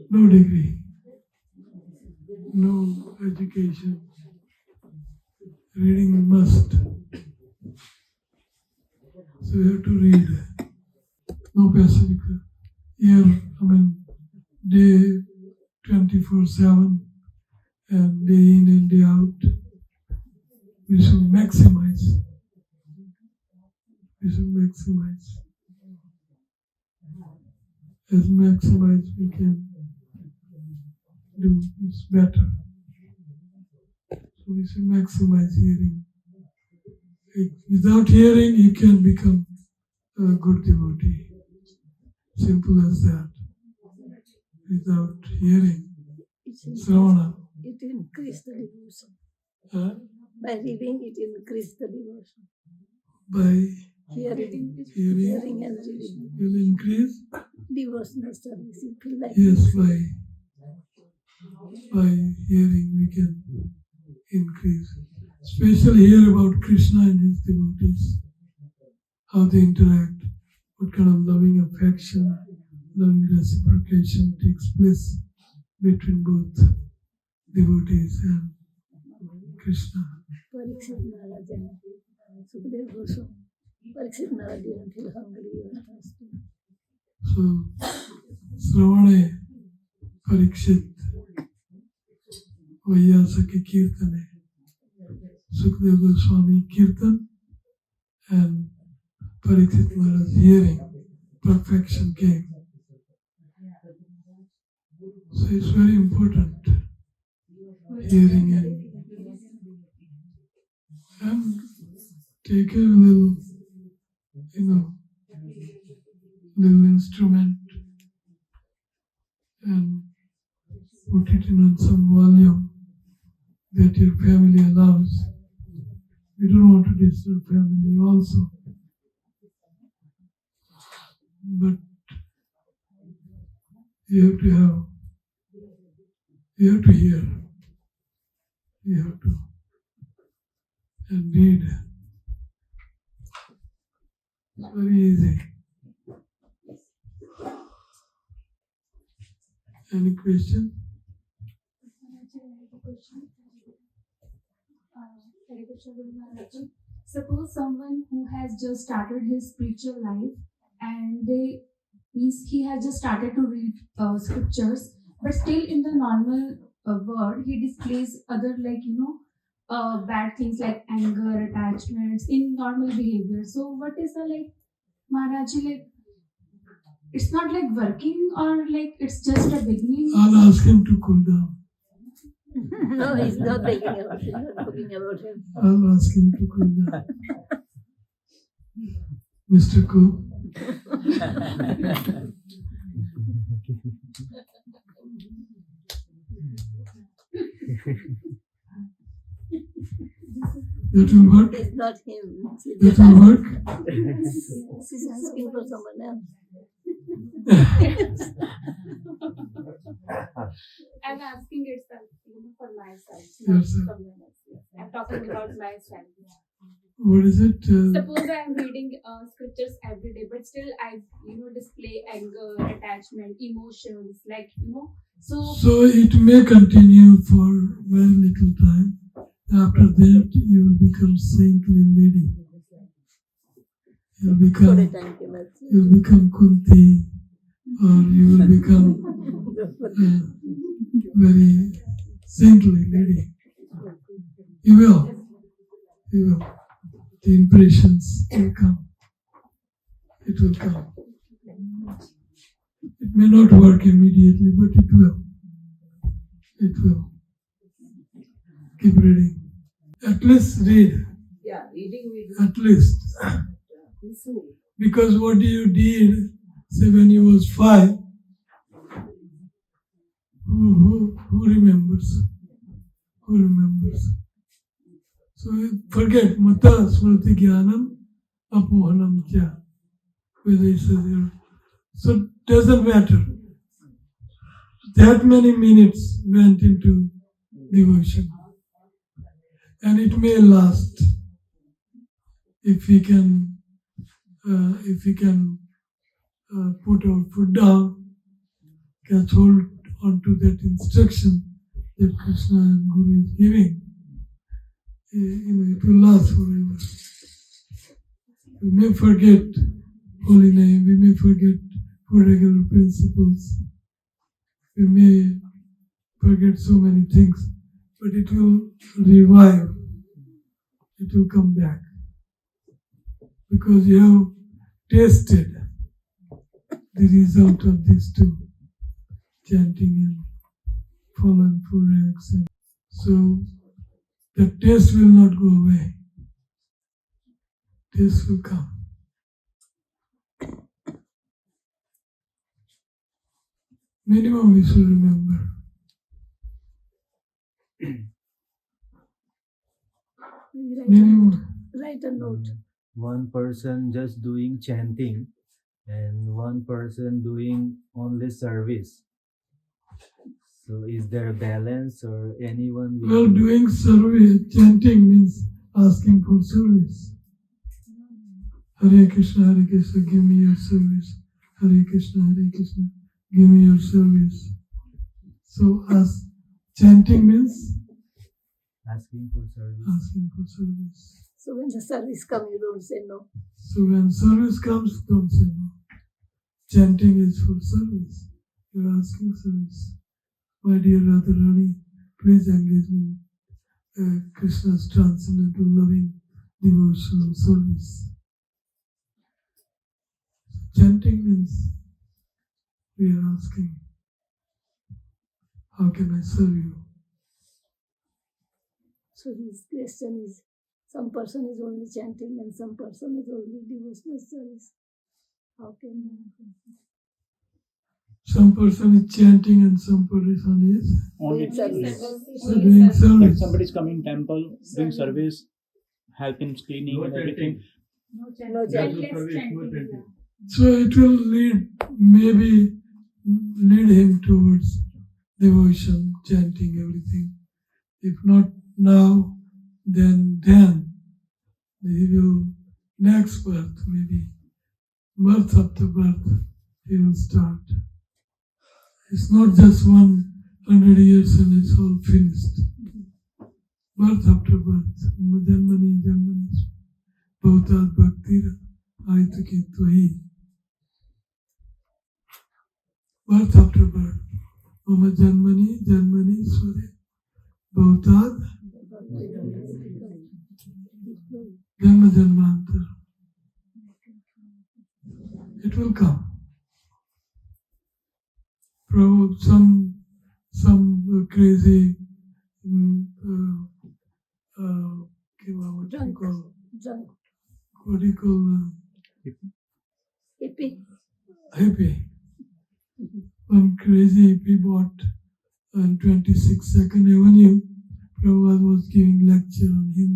no degree, no education. Reading must. So we have to read. No Pacific. Year, day 24/7 and day in and day out. We should maximize. We should maximize. As maximize we can do, it's better. So we should maximize hearing. Without hearing, you can become a good devotee. Simple as that. Without hearing, Sravana. It increases the devotion. Huh? By reading, it increases the devotion. By Hearing and reading. Will increase? Devotional service. You feel like Yes, by hearing we can increase. Especially hear about Krishna and his devotees. How they interact. What kind of loving affection, loving reciprocation takes place between both devotees and Krishna. Parikshit Maharaj and Sukadeva Goswami. Parikshit Maharaj didn't feel hungry or thirsty. So, Sravane Parikshit Vaiyasaki Kirtane, Sukadeva Goswami Kirtan and Parikshit Maharaj hearing, perfection came. So it's very important, hearing and take a little, little instrument and put it in some volume that your family allows. We don't want to disturb family also. But you have to hear. You have to and read. It's very easy. Any question? Suppose someone who has just started his spiritual life and they means he has just started to read scriptures, but still in the normal world he displays other bad things like anger, attachments in normal behavior. So what is the Maharaji it's not working or it's just a beginning? I'll ask him to cool down. No, he's not thinking about him, not talking about him. I'll ask him to cool down. Mr. Cool. That will work? It's not him. That will work? She's asking for someone else. I'm asking it for myself, Yes, not sir. someone else. I'm talking about myself. What is it? Suppose I'm reading scriptures every day, but still I display anger, attachment, emotions, So it may continue for very little time. After that, you will become saintly lady. You'll become Kunti, or you will become very saintly lady. You will. You will. The impressions will come. It will come. It may not work immediately, but it will. It will. Keep reading. At least read. Yeah, reading we do. At least. Listening. Because what you did, say when you was 5, who remembers? Who remembers? So forget, mata smriti jnanam apohanam kya. Whether it says, so it doesn't matter. That many minutes went into devotion. And it may last if we can put our foot down, catch hold onto that instruction that Krishna and Guru is giving. It will last forever. We may forget holy name, we may forget four regular principles, we may forget so many things, but it will revive, it will come back. Because you have tasted the result of these two, chanting and following 4x. And so the taste will not go away. Taste will come. Minimum we should remember. Minimum. Write a note. One person just doing chanting and one person doing only service. So is there a balance or anyone? Well, doing service, chanting means asking for service. Hare Krishna, give me your service. Hare Krishna, give me your service. So as chanting means asking for service. Asking for service. So when the service comes, you don't say no. So when service comes, don't say no. Chanting is for service. You're asking service. My dear Radharani, please engage me in Krishna's transcendental loving devotional service. Chanting means we are asking, how can I serve you? So his question is, some person is only chanting and some person is only devotional service. How can Some person is chanting and some person is Only service? doing Like service. somebody's coming temple, doing service, help in cleaning and everything. No chanting. So it will maybe lead him towards devotion, chanting, everything. If not now, then he will, next birth, maybe birth after birth, he will start It's not just 100 years and it's all finished. Birth after birth, Janmani, Janmani, Bhavtat Bhakti, Aitaki Tvahi. Birth after birth, Mama Janmani, Janmani, Sware, Bhavtat, Janma Janmantar. It will come. Probably some crazy what do you call hippie. One crazy hippie bought on 22nd Avenue. Prabhupada was giving lecture on him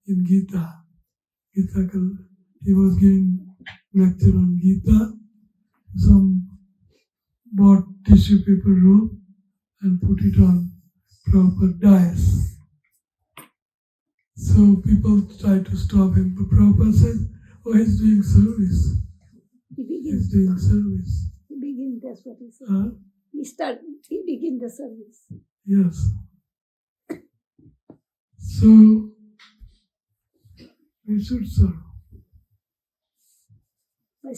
in Gita. He was giving lecture on Gita. Some bought tissue paper roll and put it on Prabhupada dais. So people try to stop him, but Prabhupada says, oh, he's doing service. He's doing service. He begins, that's what he said. He begins the service. Yes. So we should serve.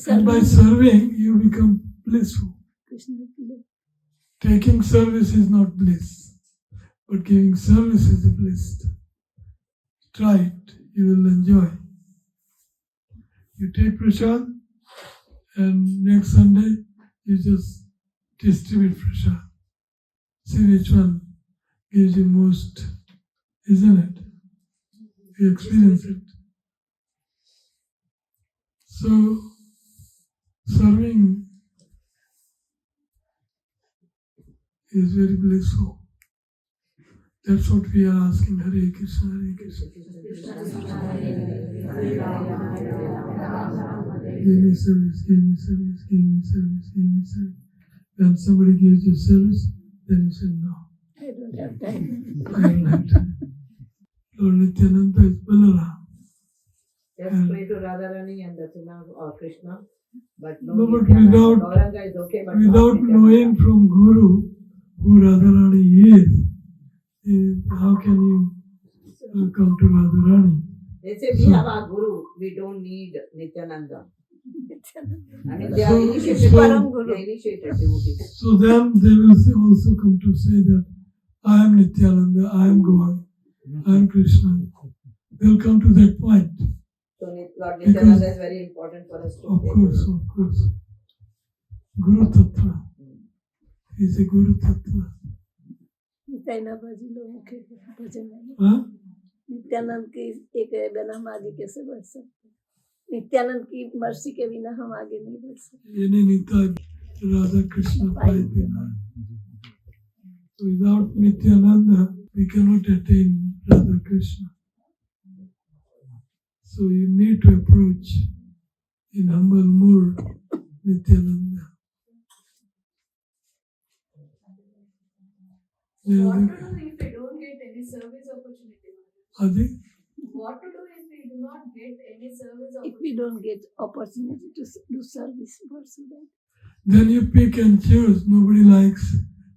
And by serving, you become blissful. Taking service is not bliss, but giving service is a bliss. Try it, you will enjoy. You take prasad, and next Sunday you just distribute prasad. See which one gives you most, isn't it? You experience it. So, serving is very blissful. That's what we are asking. Hare Krishna, Hare Krishna. Give me service, give me service, give me service, give me service. When somebody gives you service, then you say no. I don't have time. I don't have time. Lord Nityananda is Balaram. Just pray to Radharani and Dattana or Krishna. But No, but without, Gauranga is okay, but without knowing from Guru who Radharani is, how can you come to Radharani? they say we have our Guru, we don't need Nityananda. I mean, they are initiated, they are initiated devotees. So then they will also come to say that I am Nityananda, I am God, I am Krishna. They'll come to that point. So Lord Nityananda is very important for us to Of course. Guru Tattva. He is a Guru Tattva. Huh? Nityanand की एक बिना हम आगे कैसे बढ़ सकते? नित्यानंद की mercy के बिना हम आगे नहीं बढ़ सकते. Yene Nita Radha Krishna Paidina. Without Nityananda, we cannot attain Radha Krishna. So you need to approach in humble mood Nityananda. What to do if we don't get any service opportunity? Adi? What to do if we do not get any service opportunity? If we don't get opportunity to do service, what's that? Then you pick and choose. Nobody likes,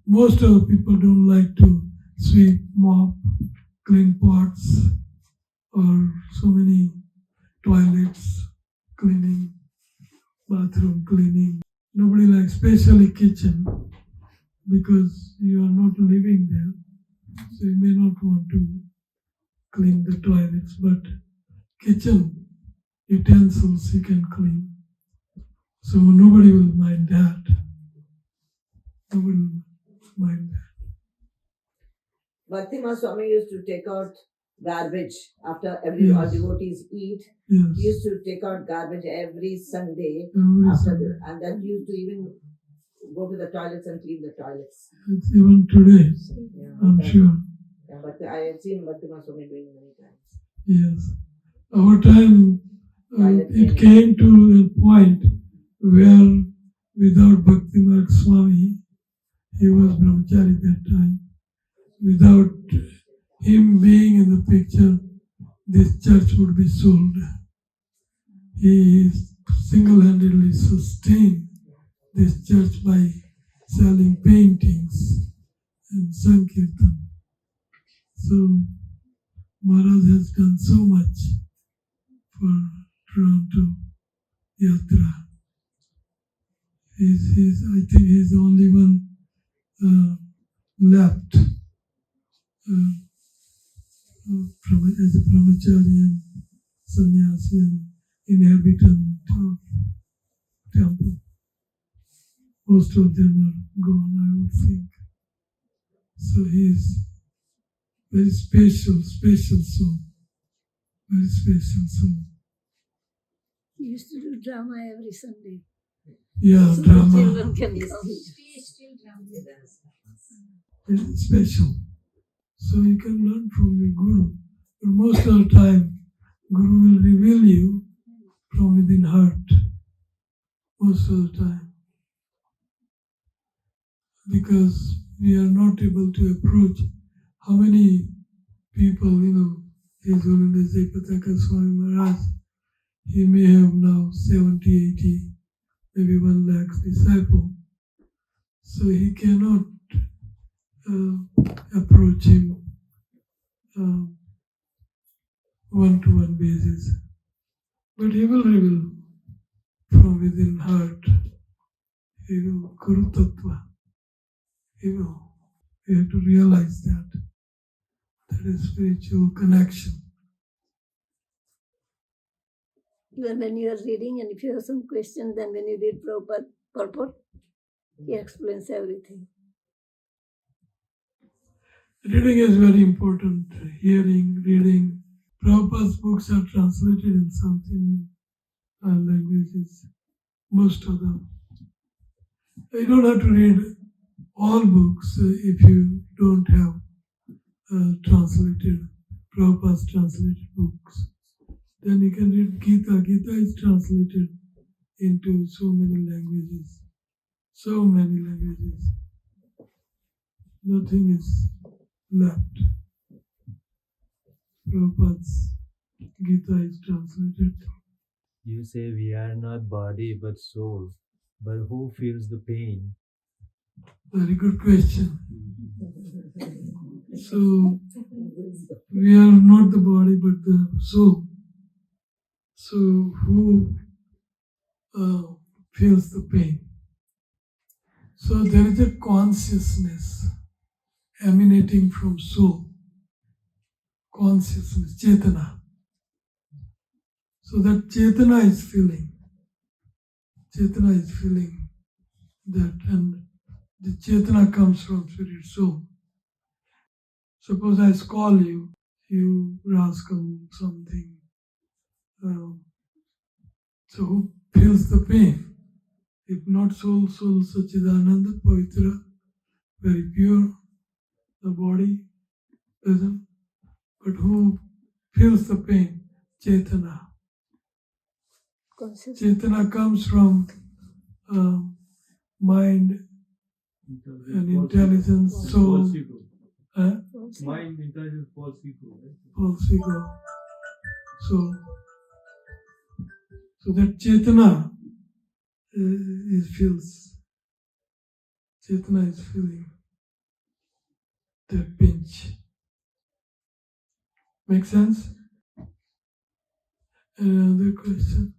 most of the people don't like to sweep, mop, clean pots, or so many toilets cleaning, bathroom cleaning. Nobody likes, especially kitchen, because you are not living there, so you may not want to clean the toilets, but kitchen utensils you can clean. So nobody will mind that. Nobody will mind that. Bhakti Swami used to take out garbage after every all devotees eat. Yes. He used to take out garbage every Sunday Every after Sunday. and then he used to even go to the toilets and clean the toilets. It's even today, Yeah, I'm sure. Yeah, but I have seen Bhakti Swami doing many times. Yes. Our time, it came to a point where without Bhakti Swami, he was brahmachari that time. Without him being in the picture, this church would be sold. He single-handedly sustained this church by selling paintings and Sankirtan. So Maharaj has done so much for Toronto Yatra. I think he's the only one left as a brahmachari and sannyasi and inhabitant of temple. Most of them are gone, I would think. So he is very special soul. Very special soul. He used to do drama every Sunday. Yeah, So the drama. children can come. It's special. So you can learn from your guru. But most of the time, guru will reveal you from within heart. Most of the time. Because we are not able to approach how many people, His Holiness Ekataka Swami Maharaj, he may have now 70, 80, maybe 1 lakh disciples. So he cannot approach him one-to-one basis. But he will reveal from within heart. He will Guru Tattva. He will. We have to realize that. That is spiritual connection. Even when you are reading and if you have some question, then when you read Prabhupada purport, he explains everything. Reading is very important. Hearing, reading. Prabhupada's books are translated in South Indian languages. Most of them. You don't have to read all books if you don't have Prabhupada's translated books. Then you can read Gita. Gita is translated into so many languages. So many languages. Nothing is left. Prabhupada's Gita is translated. You say we are not body but soul, but who feels the pain? Very good question. So, we are not the body but the soul. So, who feels the pain? So, there is a consciousness emanating from soul. Consciousness, Chetana. So, that Chetana is feeling. Chetana is feeling that, and the Chetana comes from spirit soul. Suppose I call you, you rascal, something. So who feels the pain? If not soul, Sachidananda, Pavitra, very pure, the body doesn't. But who feels the pain? Chetana. Chetana comes from mind and intelligence, soul. Mind, intelligence, false ego. False ego. So that Chetana feels. Chetana is feeling that pinch. Make sense? Another question?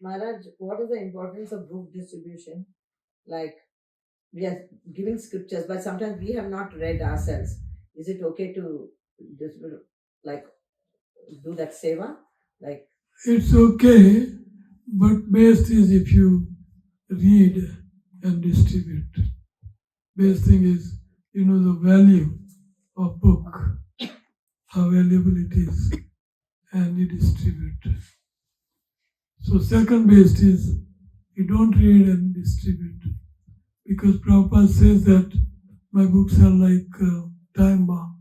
Maharaj, what is the importance of book distribution? Like, we are giving scriptures, but sometimes we have not read ourselves. Is it okay to distribute, like, do that seva? Like, it's okay, but best is if you read and distribute. Best thing is, the value of book, how valuable it is, and you distribute. So second best is, you don't read and distribute. Because Prabhupada says that my books are like time bomb.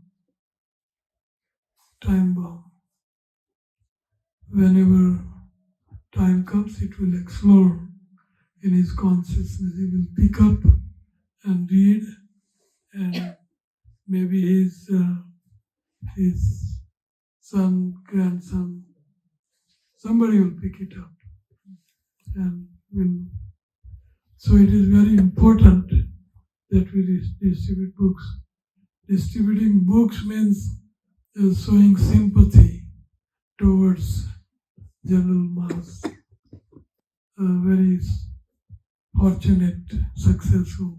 Time bomb. Whenever time comes, it will explode in his consciousness. He will pick up and read, and maybe his son, grandson, somebody will pick it up and will. So it is very important that we distribute books. Distributing books means showing sympathy towards general mass, very fortunate, successful,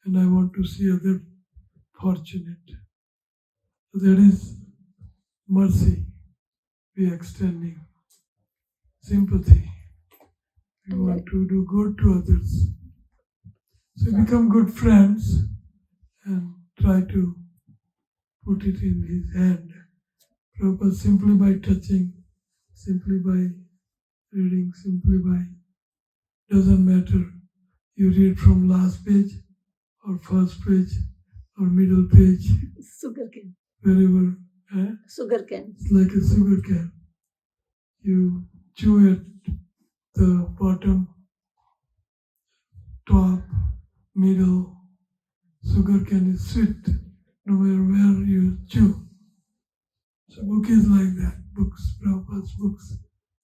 and I want to see other fortunate. That is mercy. We are extending sympathy. We want to do good to others. So become good friends and try to put it in his hand. Prabhupada, simply by touching, simply by reading, simply by, doesn't matter. You read from last page or first page or middle page, Sugar cane. wherever. Sugar cane. It's like a sugar cane. You chew at the bottom, top, middle. Sugar cane is sweet no matter where you chew. So book is like that. Books, Prabhupada's books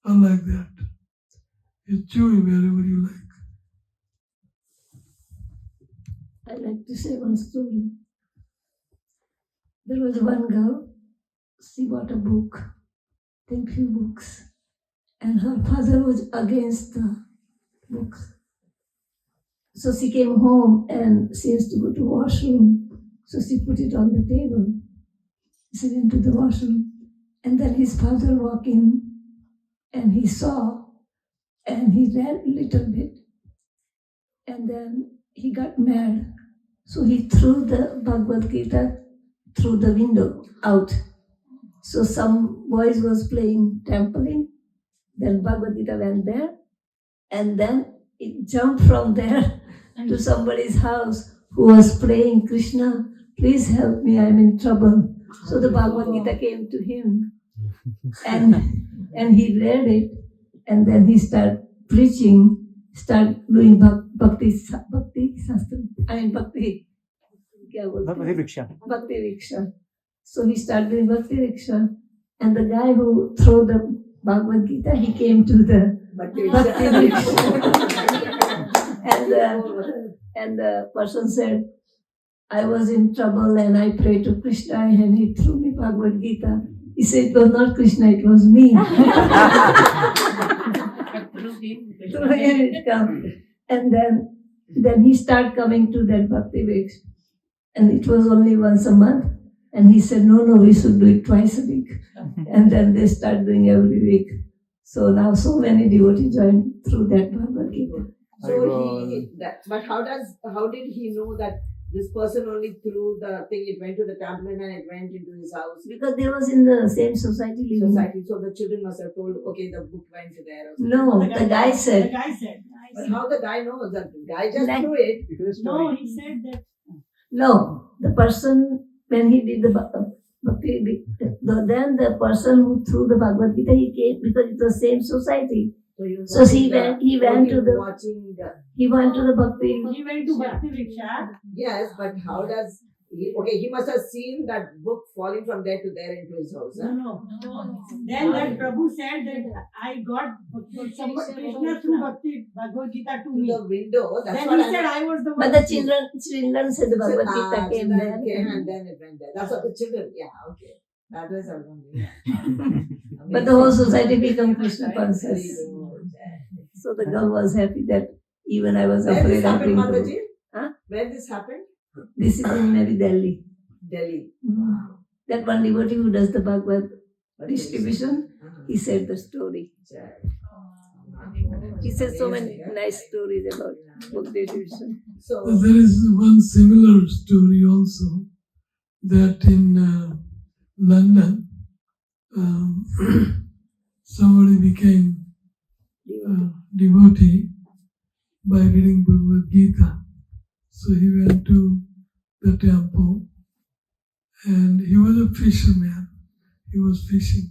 are like that. You chew wherever you like. I like to say one story. There was one girl, she bought a book, then few books, and her father was against the books. So she came home and she has to go to washroom. So she put it on the table. She went to the washroom. And then his father walked in and he saw and he read a little bit. And then he got mad. So he threw the Bhagavad Gita through the window out. So some boys was playing trampoline. Then Bhagavad Gita went there. And then it jumped from there to somebody's house who was praying, Krishna, please help me, I'm in trouble. So the Bhagavad Gita came to him and he read it and then he started preaching, started doing bhakti shastra, bhakti riksha. So he started doing bhakti riksha and the guy who threw the Bhagavad Gita, he came to the bhakti riksha. And the person said, I was in trouble and I prayed to Krishna and he threw me Bhagavad Gita. He said, it was not Krishna, it was me. Through him it comes. And then he started coming to that Bhakti Vix. And it was only once a month. And he said, no, we should do it twice a week. And then they start doing every week. So now so many devotees join through that Bhagavad Gita. So but how did he know that this person only threw the thing, it went to the temple and it went into his house? Because they was in the same society living. So the children must have told, okay, the book went to there. No, the guy said. But how the guy knows that? The guy just threw it. No, he said that. No, the person, when he did the Bhakti, then the person who threw the Bhagavad Gita, he came because it's the same society. So he went to the Bhakti. He went to Bhakti Riksha. Yes, but how does he must have seen that book falling from there to there into his house. Huh? No. Then that Prabhu said that I got somebody Krishna through Bhagavad Gita to me. The window. That's Then what he said I was the one. But the children said the Bhagavad Gita came there. And then it went there. That's what the children. Yeah, okay. That was something. But the whole society became Krishna conscious. So the girl was happy that even I was Where afraid this of happened, doing the Mataji? Huh? Where this happened? This is in maybe Delhi. Delhi. Wow. That one devotee who does the Bhagavad distribution, he said the story. He said so many nice stories about book distribution. So there is one similar story also, that in London, somebody became devotee by reading Bhagavad Gita. So he went to the temple and he was a fisherman. He was fishing,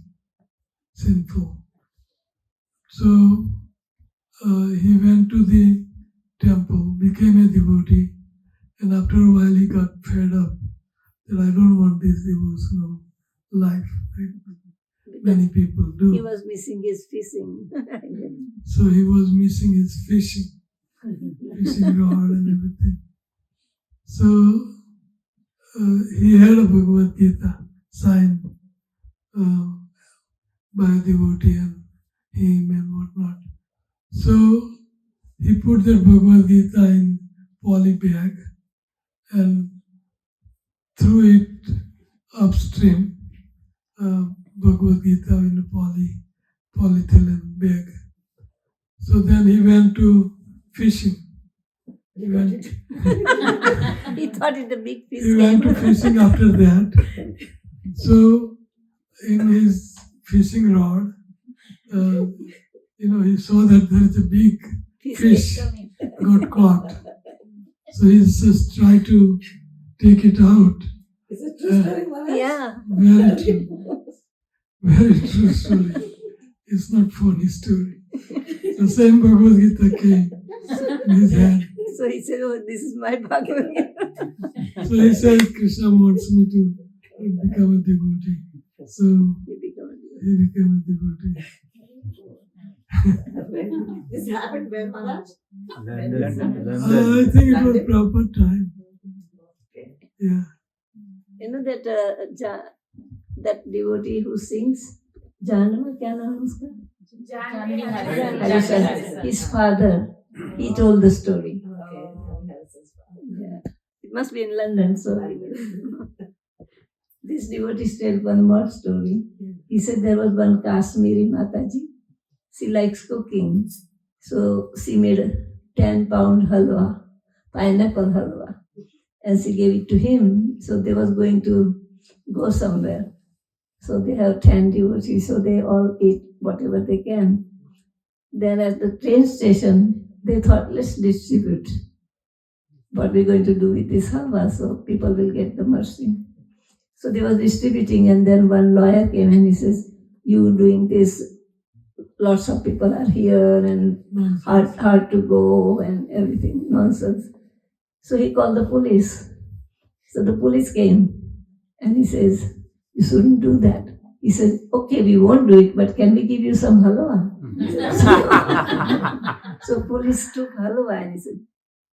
sinful. So he went to the temple, became a devotee, and after a while he got fed up that I don't want this devotional life. Many people do. He was missing his fishing. So he was missing his fishing rod and everything. So he had a Bhagavad Gita signed by a devotee and him and whatnot. So he put that Bhagavad Gita in poly bag and threw it upstream, Bhagavad Gita in a polyethylene bag. So then he went to fishing. He went, He thought it a big fish. he went to fishing after that. So in his fishing rod, he saw that there is a big fish got caught. So he just tried to take it out. Is it true story, Maharaj? Yeah. Very true. Very true story. It's not funny story. The same Bhagavad Gita came in his hand. So he said, "Oh, this is my Bhagavad Gita." So he said, Krishna wants me to become a devotee. So he became a devotee. This happened where, Maharaj? I think it was proper time. Yeah. You know that devotee who sings, Janama, kya naam hai uska? His father, he told the story. Yeah. It must be in London, so this devotee told one more story. He said there was one Kashmiri Mataji. She likes cooking. So she made a 10-pound halwa, pineapple halwa, and she gave it to him. So they was going to go somewhere. So they have 10 devotees, so they all eat whatever they can. Then at the train station, they thought, let's distribute what we're going to do with this halwa, so people will get the mercy. So they was distributing, and then one lawyer came and he says, you doing this, lots of people are here and hard to go and everything, nonsense. So he called the police. So the police came and he says, you shouldn't do that. He says, okay, we won't do it, but can we give you some halwa? So police took halwa and he said,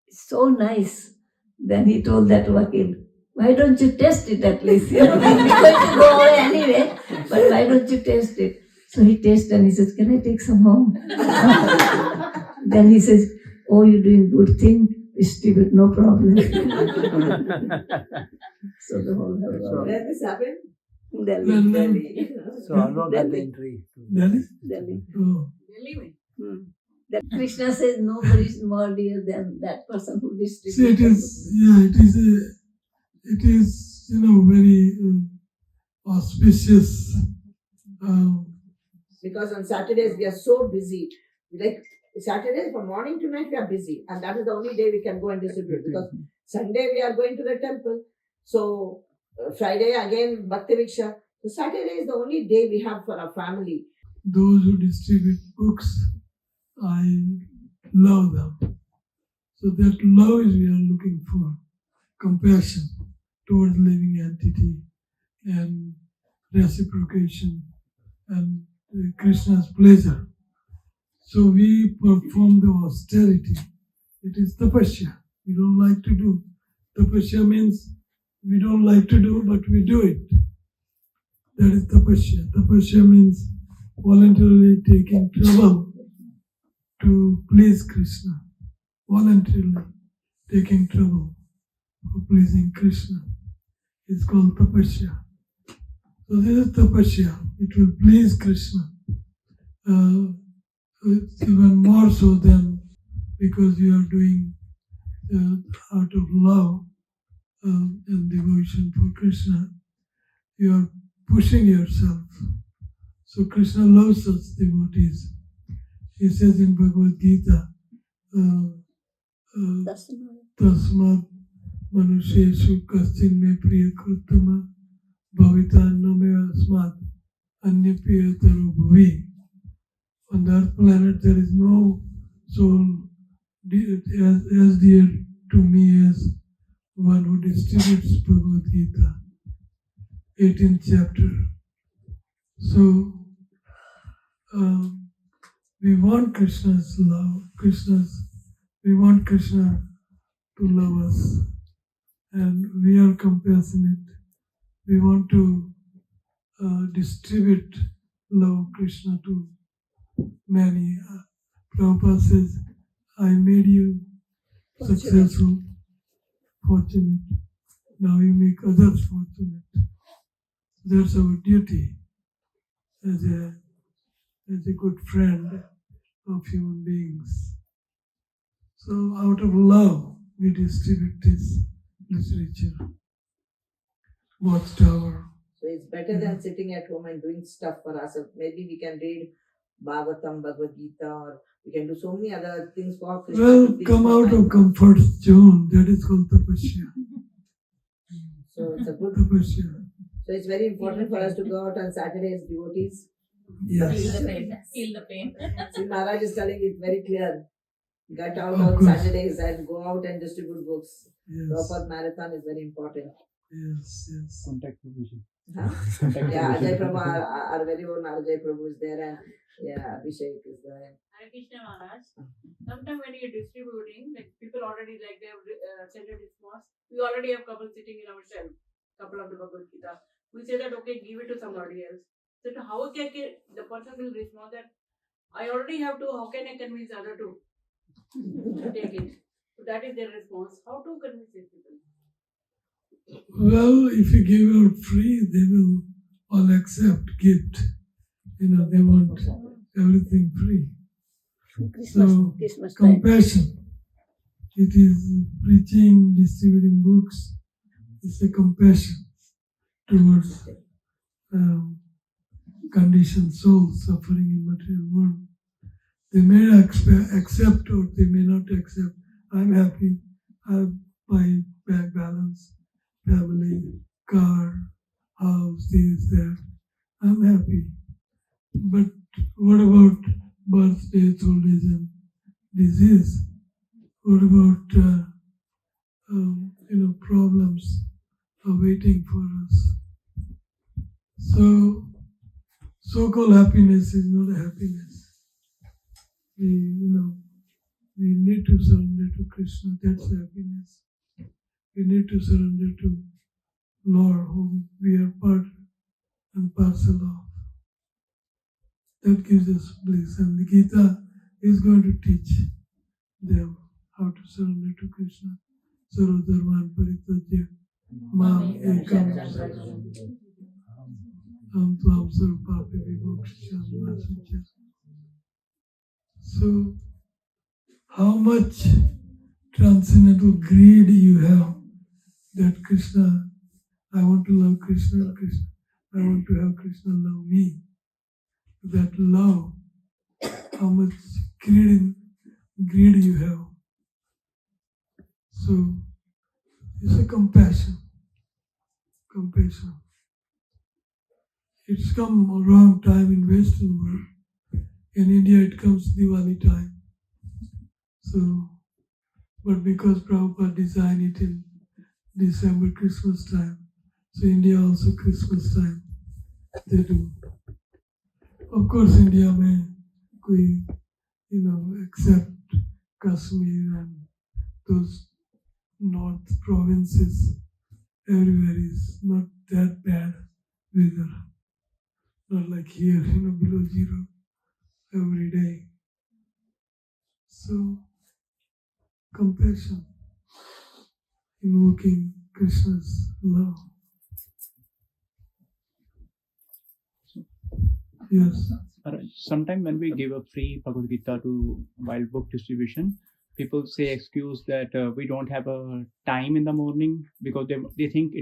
it's so nice. Then he told that wakil, why don't you taste it at least? We're going to go away anyway, but why don't you taste it? So he tasted and he says, can I take some home? Then he says, oh, you're doing good thing. Distribute, no problem. So the whole halwa. Where this happened? London. Delhi. So how long got the entry? Delhi? Oh. That Krishna says nobody is more dear than that person who distributes. See, it is very auspicious. Because on Saturdays we are so busy. Like Saturdays from morning to night we are busy, and that is the only day we can go and distribute. Because Sunday we are going to the temple, so Friday again Bhakti Viksha. So Saturday is the only day we have for our family. Those who distribute books, I love them. So that love is we are looking for. Compassion towards living entity and reciprocation and Krishna's pleasure. So we perform the austerity. It is tapasya. We don't like to do. Tapasya means we don't like to do, but we do it. That is tapasya. Tapasya means voluntarily taking trouble to please Krishna. Voluntarily taking trouble for pleasing Krishna. It's called tapasya. So this is tapasya. It will please Krishna. It's even more so than because you are doing out of love and devotion for Krishna. You are pushing yourself. So Krishna loves such devotees. He says in Bhagavad Gita, Tasmat Manusheshu Kastin Me Priya Krutama Bhavita Name Asmat Anya Priyataru Bhavi. On the earth planet there is no soul as dear to me as one who distributes Bhagavad Gita, 18th chapter. So we want Krishna's love, we want Krishna to love us. and we are compassionate. We want to distribute love of Krishna to many. Prabhupada says, I made you successful, fortunate. Now you make others fortunate. That's our duty as a good friend of human beings. So out of love, we distribute this literature, Watchtower. So it's better than sitting at home and doing stuff for ourselves. Maybe we can read Bhagavatam, Bhagavad Gita, or we can do so many other things for Krishna. Well, come out of comfort zone. That is called tapasya. So it's a good. Tapasya. So it's very important for us to go out on Saturdays, devotees. Yes. Feel the pain. See, Maharaj is telling it very clear. Get out Of on course. Saturdays and go out and distribute books. Yes. Proper marathon is very important. Yes. Yes. Contact provision. Huh? Yeah, Ajay Prabhu, our very own Ajay Prabhu is there, and yeah, Abhishek is there. Hare Krishna Maharaj. Sometimes when you're distributing, like people already like they have sent a response. We already have couple sitting in our shelf, couple of the Bhagavad Gita. We say that okay, give it to somebody else. So how can the person will respond that I already have to? How can I convince other to take it? So that is their response. How to convince these people? Well, if you give out free, they will all accept gift. They want everything free. So, Christmas time. compassion. It is preaching, distributing books. It's a compassion towards conditioned souls suffering in material world. They may accept or they may not accept. I'm happy. I have my bank balance, family, car, house, this, that. I'm happy. But what about birth, death, old age, and disease? What about problems are waiting for us? So-called happiness is not a happiness. We need to surrender to Krishna. That's happiness. We need to surrender to Lord, whom we are part and parcel of. That gives us bliss. And the Gita is going to teach them how to surrender to Krishna. Sarva dharman parityajya mam ekam am tvam sarvapapi vimoksham nasujya. So, how much transcendental greed you have that Krishna, I want to love Krishna, Krishna, I want to have Krishna love me. That love, how much greed you have. So, it's a compassion. It's come a wrong time in Western world. In India, it comes Diwali time. So, but because Prabhupada designed it in December, Christmas time, so India also Christmas time, they do. Of course, India may, accept Kashmir and those north provinces. Everywhere is not that bad weather. Not like here, below zero every day. So, compassion, invoking Krishna's love. Yes. Sometimes when we give a free Bhagavad Gita to while book distribution, people say excuse that we don't have a time in the morning because they think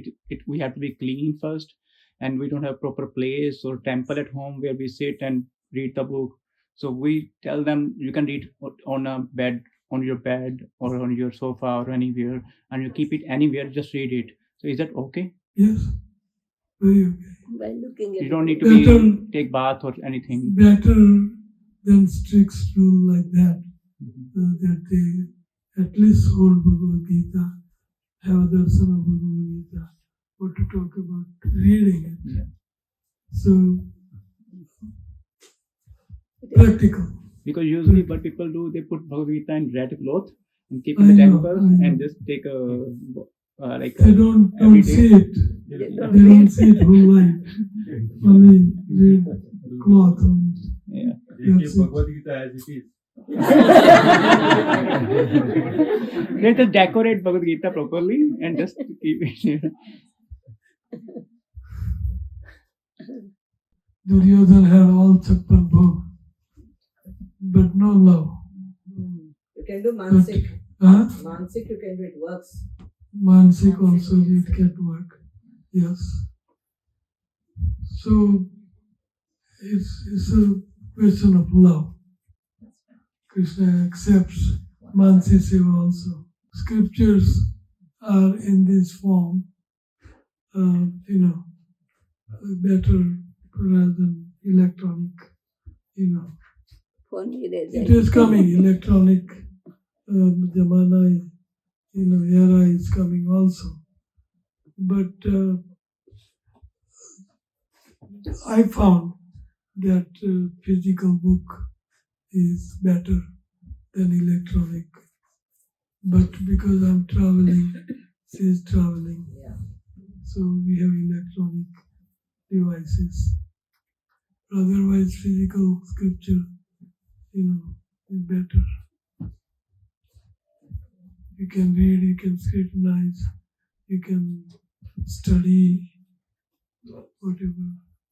we have to be clean first, and we don't have proper place or temple at home where we sit and read the book. So we tell them you can read on a bed, on your bed or on your sofa or anywhere, and you keep it anywhere, just read it. So is that okay? Yes. Very okay. By looking at You don't need Better- to take bath or anything. Better than strict rule like that. That they at least hold Bhagavad Gita, have a darshan of Bhagavad Gita, or to talk about reading it. Yeah. So, practical. Because usually what people do, they put Bhagavad Gita in red cloth and keep I in the know, temple I know. and just take a like They don't every day. see it. They They don't don't read. see it whole life. Only read cloth on it. Yeah. That's it. They just decorate Bhagavad Gita properly and just keep it. Duryodhana had all chappal bhog, but no love. You can do mansik. Huh? Mansik you can do, it works. Mansik also it can work. Yes. So it's a question of love. Krishna accepts Mansi Seva also. Scriptures are in this form, better rather than electronic, Only there's It is coming, electronic Jamana, era is coming also. But I found that physical book is better than electronic. But because I'm traveling, she is traveling, Yeah. so we have electronic devices. Otherwise, physical scripture, is better. You can read, you can scrutinize, you can study, whatever.